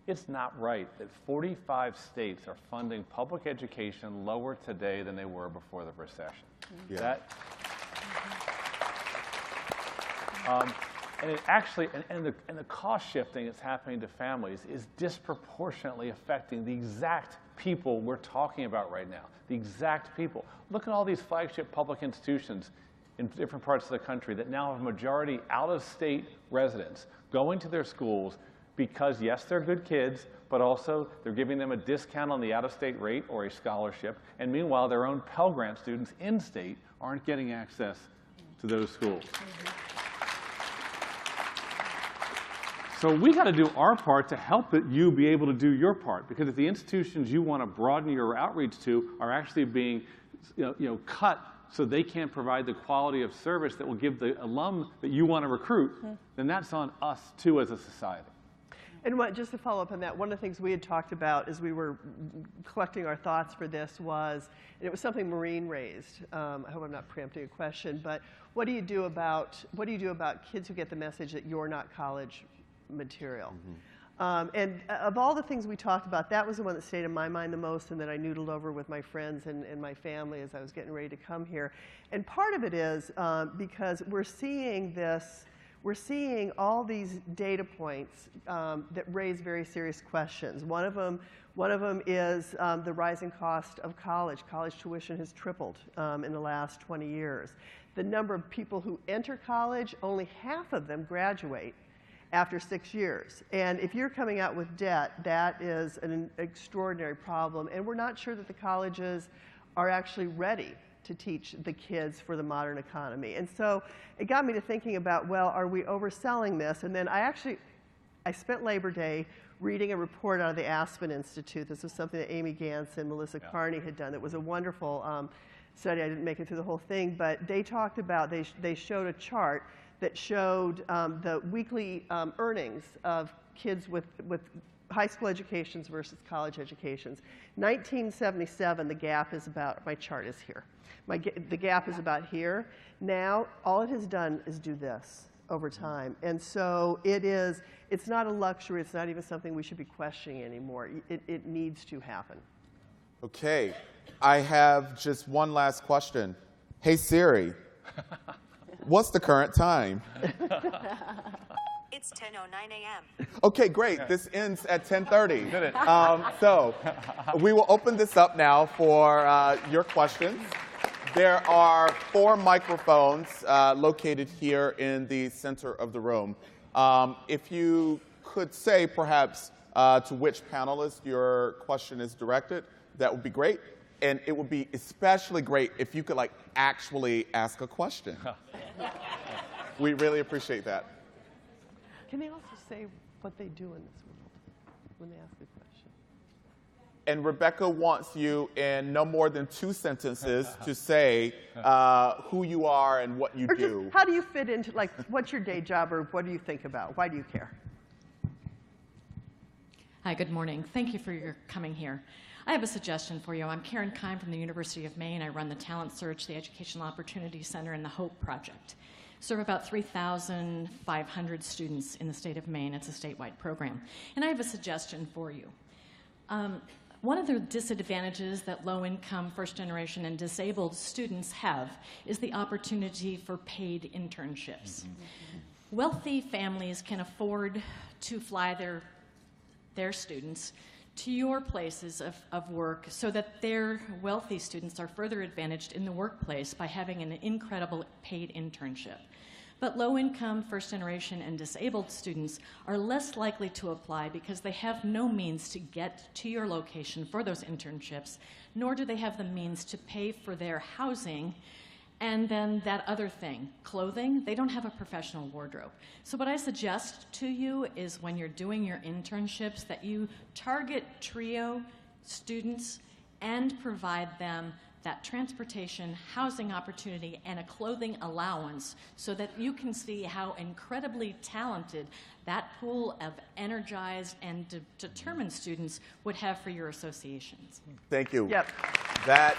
It's not right that 45 states are funding public education lower today than they were before the recession. Yeah. And it actually, and the cost shifting that's happening to families is disproportionately affecting the exact people we're talking about right now, the exact people. Look at all these flagship public institutions in different parts of the country that now have a majority out-of-state residents going to their schools because, yes, they're good kids, but also they're giving them a discount on the out-of-state rate or a scholarship, and meanwhile their own Pell Grant students in-state aren't getting access to those schools. So we got to do our part to help you be able to do your part, because if the institutions you want to broaden your outreach to are actually being cut so they can't provide the quality of service that will give the alum that you want to recruit, then that's on us too as a society. And just to follow up on that, one of the things we had talked about as we were collecting our thoughts for this was, and it was something Maureen raised. I hope I'm not preempting a question, but what do you do about kids who get the message that you're not college material? And of all the things we talked about, that was the one that stayed in my mind the most, and that I noodled over with my friends and my family as I was getting ready to come here. And part of it is because we're seeing all these data points that raise very serious questions. One of them is the rising cost of college. College tuition has tripled in the last 20 years. The number of people who enter college, only half of them graduate after 6 years. And if you're coming out with debt, that is an extraordinary problem. And we're not sure that the colleges are actually ready to teach the kids for the modern economy. And so it got me to thinking about, well, are we overselling this? And then I spent Labor Day reading a report out of the Aspen Institute. This was something that Amy Gantz and Melissa Carney had done. It was a wonderful study. I didn't make it through the whole thing, but they talked about, they showed a chart that showed the weekly earnings of kids with high school educations versus college educations. 1977, the gap is about, my chart is here. The gap is about here. Now, all it has done is do this over time. And so it's not a luxury, it's not even something we should be questioning anymore. It needs to happen. Okay, I have just one last question. Hey Siri, what's the current time? It's 10:09 a.m. Okay, great. This ends at 10:30. So we will open this up now for your questions. There are 4 microphones located here in the center of the room. If you could say perhaps to which panelist your question is directed, that would be great. And it would be especially great if you could actually ask a question. We really appreciate that. Can they also say what they do in this world when they ask a question? And Rebecca wants you in no more than 2 sentences to say who you are and what you do. Just, how do you fit into, what's your day job, or what do you think about? Why do you care? Hi, good morning. Thank you for your coming here. I have a suggestion for you. I'm Karen Kime from the University of Maine. I run the Talent Search, the Educational Opportunity Center, and the HOPE Project. Serve about 3,500 students in the state of Maine. It's a statewide program. And I have a suggestion for you. One of the disadvantages that low-income, first-generation, and disabled students have is the opportunity for paid internships. Wealthy families can afford to fly their students to your places of work so that their wealthy students are further advantaged in the workplace by having an incredible paid internship. But low-income, first-generation, and disabled students are less likely to apply because they have no means to get to your location for those internships, nor do they have the means to pay for their housing. And then that other thing, clothing, they don't have a professional wardrobe. So what I suggest to you is when you're doing your internships that you target TRIO students and provide them that transportation, housing opportunity, and a clothing allowance so that you can see how incredibly talented that pool of energized and determined students would have for your associations. Thank you. Yep. That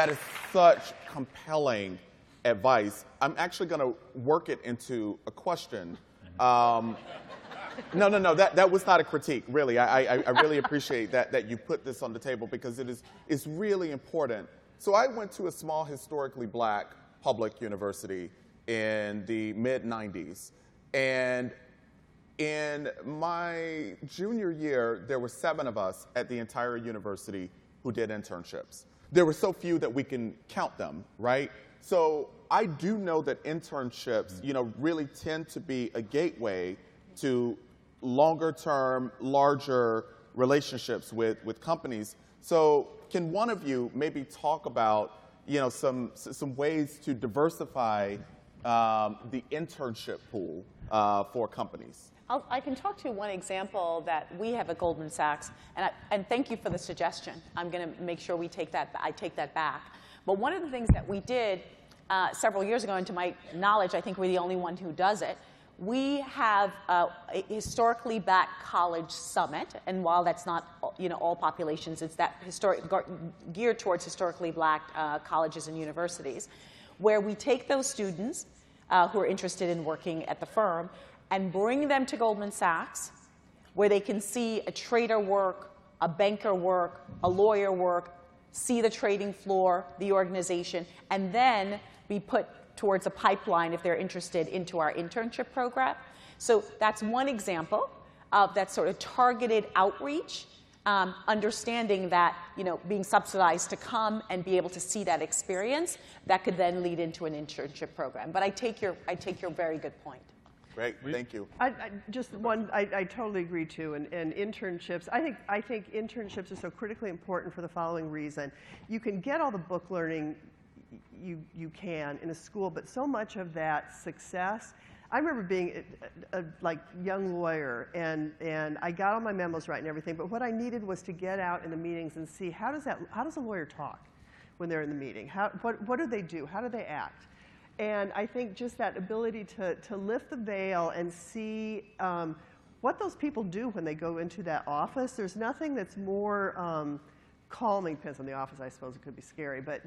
is such compelling advice. I'm actually going to work it into a question. No, that was not a critique, really. I really appreciate that you put this on the table because it's really important. So I went to a small, historically black public university in the mid-90s. And in my junior year, there were 7 of us at the entire university who did internships. There were so few that we can count them, right? So I do know that internships, really tend to be a gateway to longer-term, larger relationships with companies. So can one of you maybe talk about, some ways to diversify the internship pool for companies? I can talk to you one example that we have at Goldman Sachs, and thank you for the suggestion. I'm going to make sure I take that back. But one of the things that we did several years ago, and to my knowledge, I think we're the only one who does it. We have a historically black college summit, and while that's not all populations, it's that geared towards historically black colleges and universities, where we take those students who are interested in working at the firm and bring them to Goldman Sachs, where they can see a trader work, a banker work, a lawyer work, see the trading floor, the organization, and then be put towards a pipeline if they're interested into our internship program. So that's one example of that sort of targeted outreach, understanding that being subsidized to come and be able to see that experience that could then lead into an internship program. But I take your very good point. Great, thank you. I totally agree too. And internships, I think internships are so critically important for the following reason. You can get all the book learning you can in a school, but so much of that success I remember being a like young lawyer, and I got all my memos right and everything, but what I needed was to get out in the meetings and see how does a lawyer talk when they're in the meeting? What do they do? How do they act? And I think just that ability to lift the veil and see what those people do when they go into that office. There's nothing that's more calming. Depends on the office, I suppose. It could be scary, but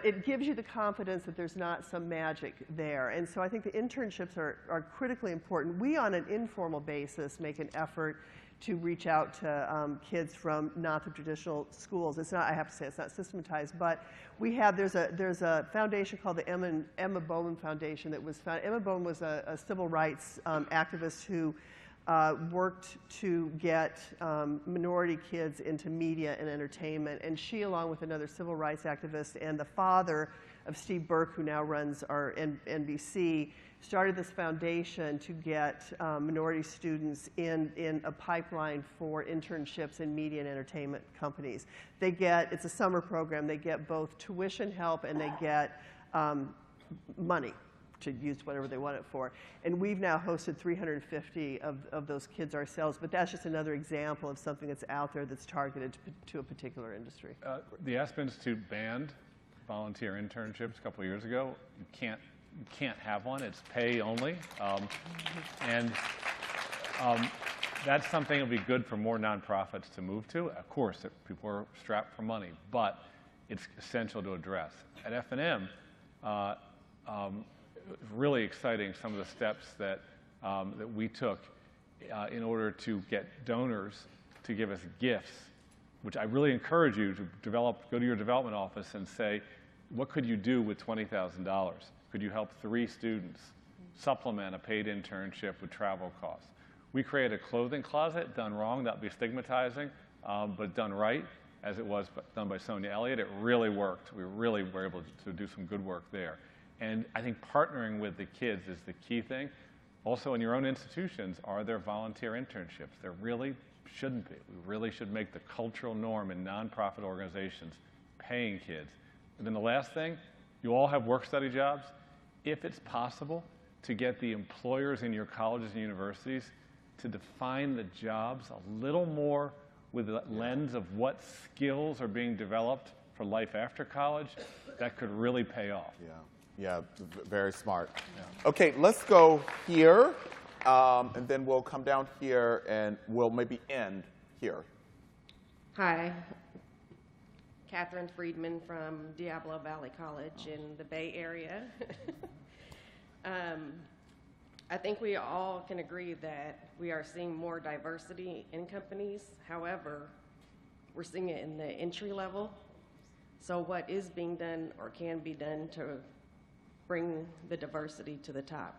it gives you the confidence that there's not some magic there. And so I think the internships are critically important. We, on an informal basis, make an effort to reach out to kids from not the traditional schools. It's not, I have to say, it's not systematized, but we have, there's a foundation called the Emma Boland Foundation that was founded. Emma Boland was a civil rights activist who worked to get minority kids into media and entertainment. And she, along with another civil rights activist and the father of Steve Burke, who now runs our NBC, started this foundation to get minority students in a pipeline for internships in media and entertainment companies. They get, it's a summer program, they get both tuition help and they get money to use whatever they want it for. And we've now hosted 350 of those kids ourselves, but that's just another example of something that's out there that's targeted to a particular industry. The Aspen Institute banned volunteer internships a couple of years ago. You can't have one. It's pay only. That's something that would be good for more nonprofits to move to. Of course, people are strapped for money, but it's essential to address. At F&M, really exciting some of the steps that we took in order to get donors to give us gifts, which I really encourage you to develop. Go to your development office and say, what could you do with $20,000? Could you help 3 students supplement a paid internship with travel costs? We created a clothing closet. Done wrong, that would be stigmatizing, but done right, as it was done by Sonia Elliott, it really worked. We really were able to do some good work there. And I think partnering with the kids is the key thing. Also, in your own institutions, are there volunteer internships? There really shouldn't be. We really should make the cultural norm in nonprofit organizations paying kids. And then the last thing, you all have work-study jobs. If it's possible to get the employers in your colleges and universities to define the jobs a little more with the lens of what skills are being developed for life after college, that could really pay off. Yeah, very smart. Yeah. Okay, let's go here, and then we'll come down here, and we'll maybe end here. Hi, Catherine Friedman from Diablo Valley College in the Bay Area. I think we all can agree that we are seeing more diversity in companies. However, we're seeing it in the entry level. So what is being done or can be done to bring the diversity to the top?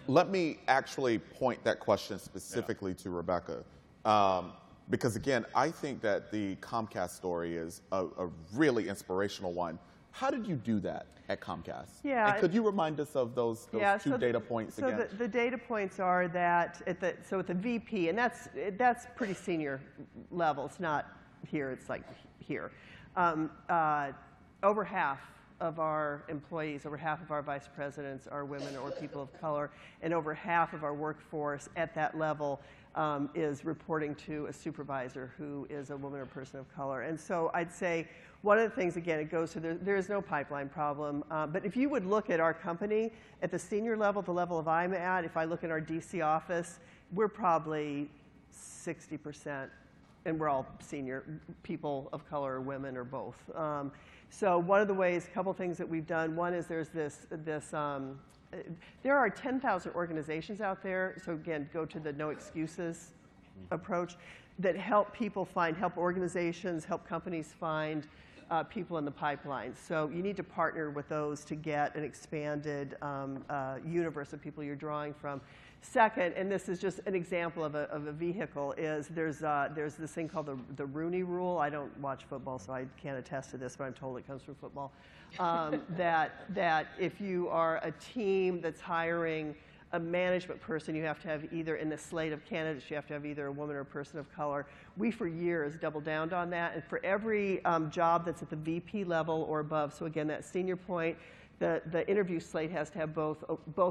Let me actually point that question specifically to Rebecca. Because again, I think that the Comcast story is a really inspirational one. How did you do that at Comcast? Yeah. And could you remind us of those two data points again? So the data points are that at the VP, and that's pretty senior level. It's not here, it's like here. Over half of our employees, over half of our vice presidents are women or people of color, and over half of our workforce at that level is reporting to a supervisor who is a woman or person of color. And so I'd say one of the things, again, it goes to there is no pipeline problem. But if you would look at our company at the senior level, the level of I'm at, if I look at our DC office, we're probably 60%, and we're all senior people of color, or women, or both. So one of the ways, a couple things that we've done, one is there's there are 10,000 organizations out there, so again, go to the no excuses approach, that help people help organizations, help companies find people in the pipeline. So you need to partner with those to get an expanded universe of people you're drawing from. Second, and this is just an example of a vehicle, is there's this thing called the Rooney Rule. I don't watch football, so I can't attest to this, but I'm told it comes from football. That if you are a team that's hiring a management person, you have to have either, in the slate of candidates, you have to have either a woman or a person of color. We, for years, doubled down on that. And for every job that's at the VP level or above, so again, that senior point, the interview slate has to have both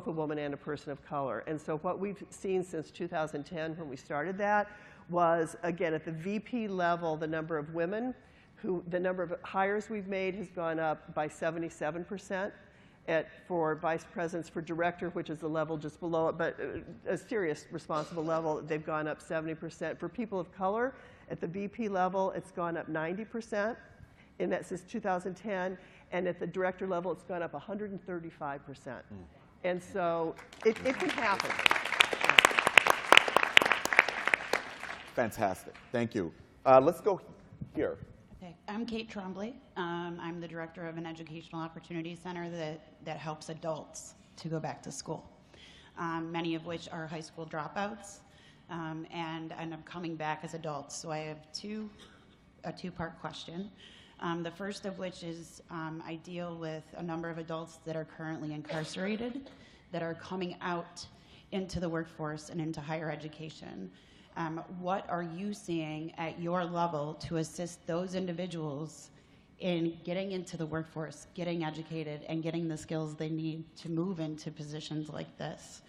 a woman and a person of color. And so what we've seen since 2010 when we started that was, again, at the VP level, the number of women, the number of hires we've made has gone up by 77%. For vice presidents, for director, which is the level just below it, but a serious responsible level, they've gone up 70%. For people of color, at the VP level, it's gone up 90%, and that's since 2010. And at the director level, it's gone up 135%. And so it can happen. Fantastic. Thank you. Let's go here. Okay. I'm Kate Trombley. I'm the director of an educational opportunity center that helps adults to go back to school, many of which are high school dropouts and end up coming back as adults. So I have a two-part question. The first of which is I deal with a number of adults that are currently incarcerated that are coming out into the workforce and into higher education. What are you seeing at your level to assist those individuals in getting into the workforce, getting educated, and getting the skills they need to move into positions like this?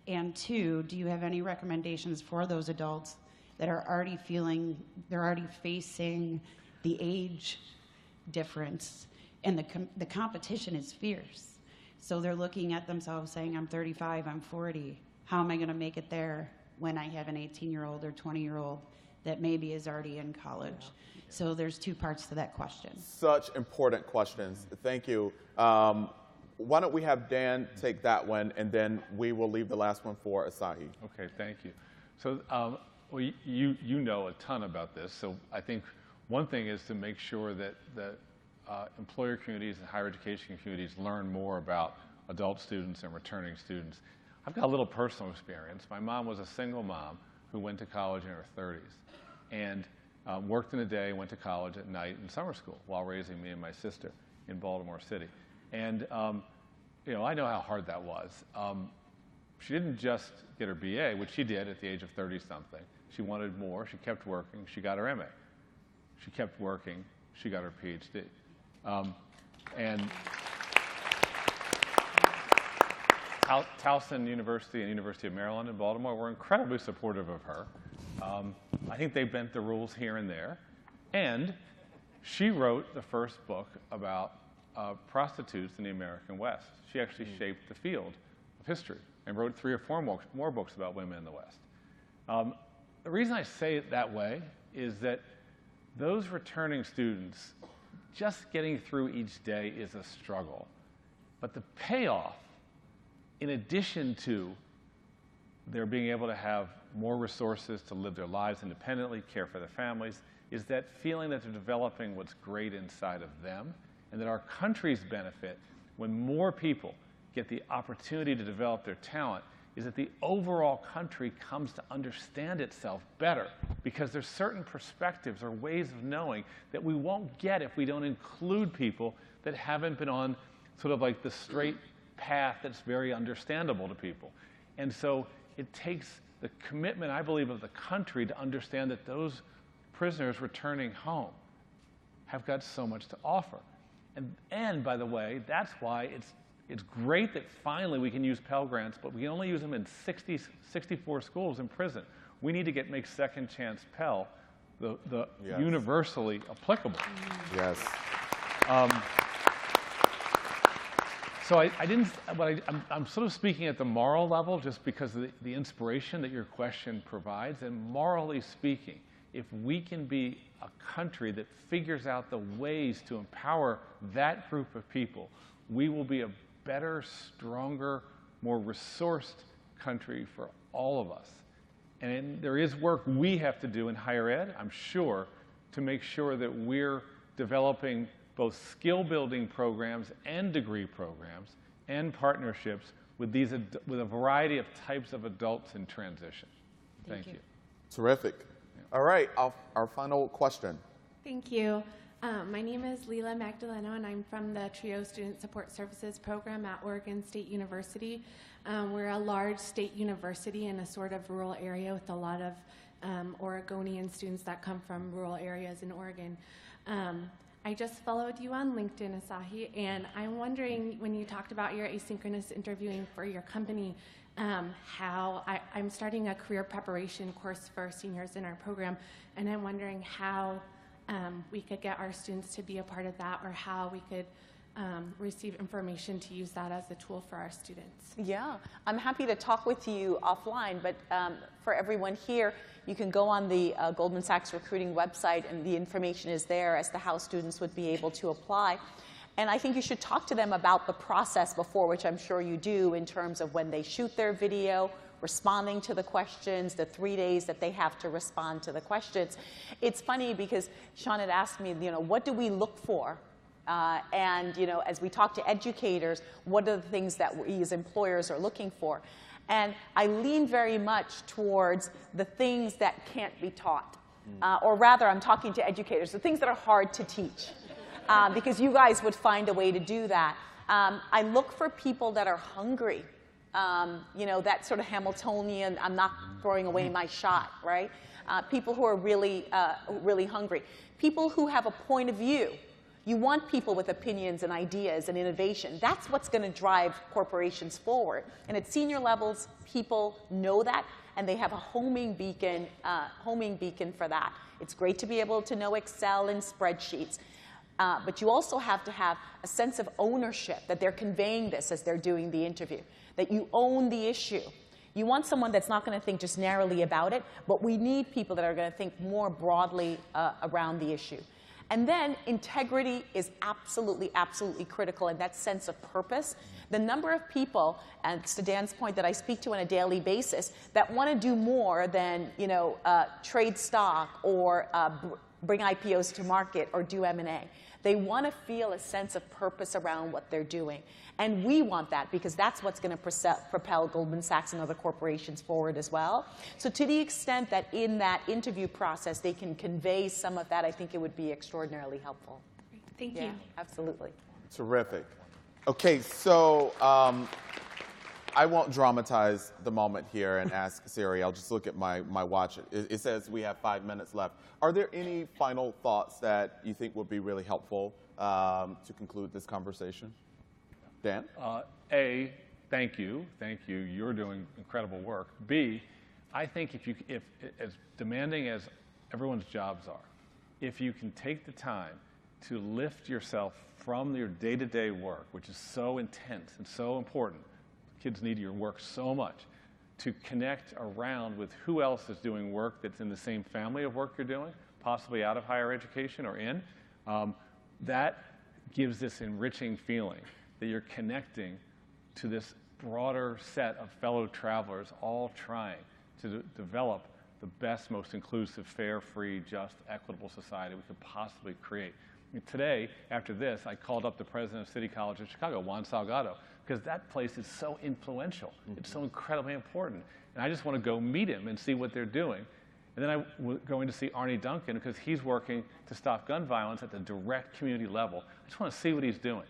And two, do you have any recommendations for those adults that are already facing the age difference, and the competition is fierce? So they're looking at themselves saying, I'm 35, I'm 40, how am I going to make it there when I have an 18-year-old or 20-year-old that maybe is already in college? So there's two parts to that question. Such important questions. Thank you. Why don't we have Dan take that one, and then we will leave the last one for Asahi. Okay, thank you. So well, you know a ton about this, so I think one thing is to make sure that employer communities and higher education communities learn more about adult students and returning students. I've got a little personal experience. My mom was a single mom who went to college in her 30s and worked in the day, went to college at night in summer school while raising me and my sister in Baltimore City. And you know, I know how hard that was. She didn't just get her BA, which she did at the age of 30-something. She wanted more. She kept working. She got her MA. She kept working. She got her PhD. And Towson University and University of Maryland in Baltimore were incredibly supportive of her. I think they bent the rules here and there. And she wrote the first book about prostitutes in the American West. She actually shaped the field of history and wrote 3 or 4 more books about women in the West. The reason I say it that way is that those returning students, just getting through each day is a struggle. But the payoff, in addition to their being able to have more resources to live their lives independently, care for their families, is that feeling that they're developing what's great inside of them, and that our countries benefit when more people get the opportunity to develop their talent, is that the overall country comes to understand itself better, because there's certain perspectives or ways of knowing that we won't get if we don't include people that haven't been on sort of like the straight path that's very understandable to people. And so it takes the commitment, I believe, of the country to understand that those prisoners returning home have got so much to offer. And by the way, that's why it's great that finally we can use Pell Grants, but we can only use them in 64 schools in prison. We need to make Second Chance Pell the Yes. universally applicable. Yes. So I'm sort of speaking at the moral level just because of the inspiration that your question provides. And morally speaking, if we can be a country that figures out the ways to empower that group of people, we will be a better, stronger, more resourced country for all of us. And there is work we have to do in higher ed, I'm sure, to make sure that we're developing both skill-building programs and degree programs and partnerships with a variety of types of adults in transition. Thank you. Terrific. All right, our final question. Thank you. My name is Leela Magdaleno, and I'm from the TRIO Student Support Services program at Oregon State University. We're a large state university in a sort of rural area with a lot of Oregonian students that come from rural areas in Oregon. I just followed you on LinkedIn, Asahi, and I'm wondering, when you talked about your asynchronous interviewing for your company, how I'm starting a career preparation course for seniors in our program, and I'm wondering how we could get our students to be a part of that, or how we could receive information to use that as a tool for our students. Yeah, I'm happy to talk with you offline, but for everyone here, you can go on the Goldman Sachs recruiting website, and the information is there as to how students would be able to apply. And I think you should talk to them about the process before, which I'm sure you do, in terms of when they shoot their video, responding to the questions, the 3 days that they have to respond to the questions. It's funny because Shaun had asked me, what do we look for? And as we talk to educators, what are the things that we as employers are looking for? And I lean very much towards the things that can't be taught. Or rather, I'm talking to educators, the things that are hard to teach. Because you guys would find a way to do that. I look for people that are hungry. That sort of Hamiltonian, I'm not throwing away my shot, right? People who are really, really hungry. People who have a point of view. You want people with opinions and ideas and innovation. That's what's going to drive corporations forward. And at senior levels, people know that, and they have a homing beacon for that. It's great to be able to know Excel and spreadsheets. But you also have to have a sense of ownership, that they're conveying this as they're doing the interview, that you own the issue. You want someone that's not going to think just narrowly about it, but we need people that are going to think more broadly around the issue. And then integrity is absolutely, absolutely critical, and that sense of purpose. The number of people, and to Dan's point, that I speak to on a daily basis that want to do more than trade stock or bring IPOs to market or do M&A. They want to feel a sense of purpose around what they're doing. And we want that, because that's what's going to propel Goldman Sachs and other corporations forward as well. So to the extent that in that interview process they can convey some of that, I think it would be extraordinarily helpful. Thank you. Absolutely. Terrific. Okay, so I won't dramatize the moment here and ask Siri. I'll just look at my watch. It says we have 5 minutes left. Are there any final thoughts that you think would be really helpful to conclude this conversation? Dan? A, thank you. Thank you. You're doing incredible work. B, I think if as demanding as everyone's jobs are, if you can take the time to lift yourself from your day-to-day work, which is so intense and so important, kids need your work so much, to connect around with who else is doing work that's in the same family of work you're doing, possibly out of higher education or in, that gives this enriching feeling that you're connecting to this broader set of fellow travelers all trying to develop the best, most inclusive, fair, free, just, equitable society we could possibly create. And today, after this, I called up the president of City College of Chicago, Juan Salgado, because that place is so influential. It's so incredibly important. And I just want to go meet him and see what they're doing. And then I'm going to see Arnie Duncan, because he's working to stop gun violence at the direct community level. I just want to see what he's doing.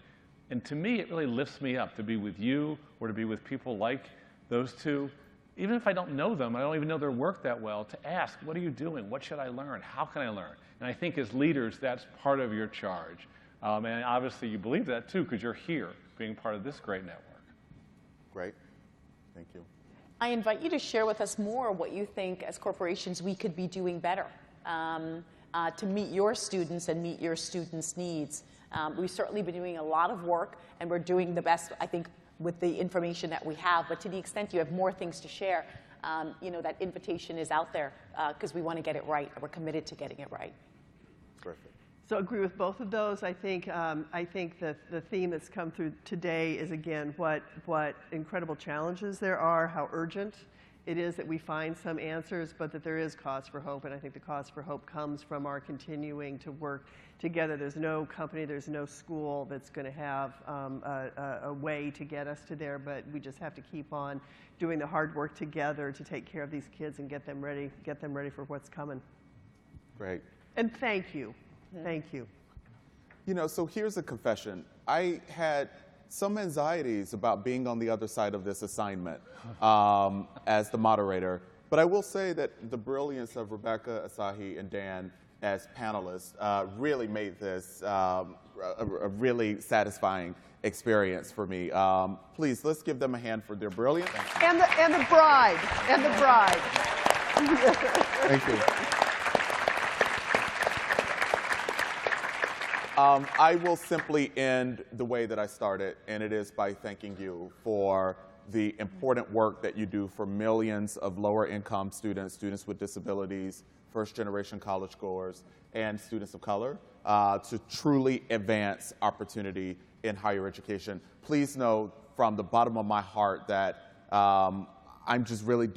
And to me, it really lifts me up to be with you or to be with people like those two. Even if I don't know them, I don't even know their work that well, to ask, what are you doing? What should I learn? How can I learn? And I think as leaders, that's part of your charge. And obviously you believe that too, because you're here being part of this great network. Great. Thank you. I invite you to share with us more what you think as corporations we could be doing better to meet your students and meet your students' needs. We've certainly been doing a lot of work, and we're doing the best, I think, with the information that we have. But to the extent you have more things to share, that invitation is out there because we want to get it right, and we're committed to getting it right. Terrific. So I agree with both of those. I think that the theme that's come through today is, again, what incredible challenges there are, how urgent it is that we find some answers, but that there is cause for hope. And I think the cause for hope comes from our continuing to work together. There's no company, there's no school that's going to have a way to get us to there, but we just have to keep on doing the hard work together to take care of these kids and get them ready for what's coming. Great. And thank you. Thank you. So here's a confession. I had some anxieties about being on the other side of this assignment as the moderator. But I will say that the brilliance of Rebecca, Asahi, and Dan as panelists really made this a really satisfying experience for me. Please, let's give them a hand for their brilliance. And the bride. And the bride. Thank you. I will simply end the way that I started, and it is by thanking you for the important work that you do for millions of lower income students, students with disabilities, first-generation college goers, and students of color to truly advance opportunity in higher education. Please know from the bottom of my heart that I'm just really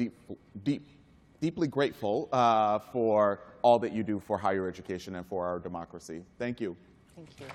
deeply grateful for all that you do for higher education and for our democracy. Thank you. Thank you.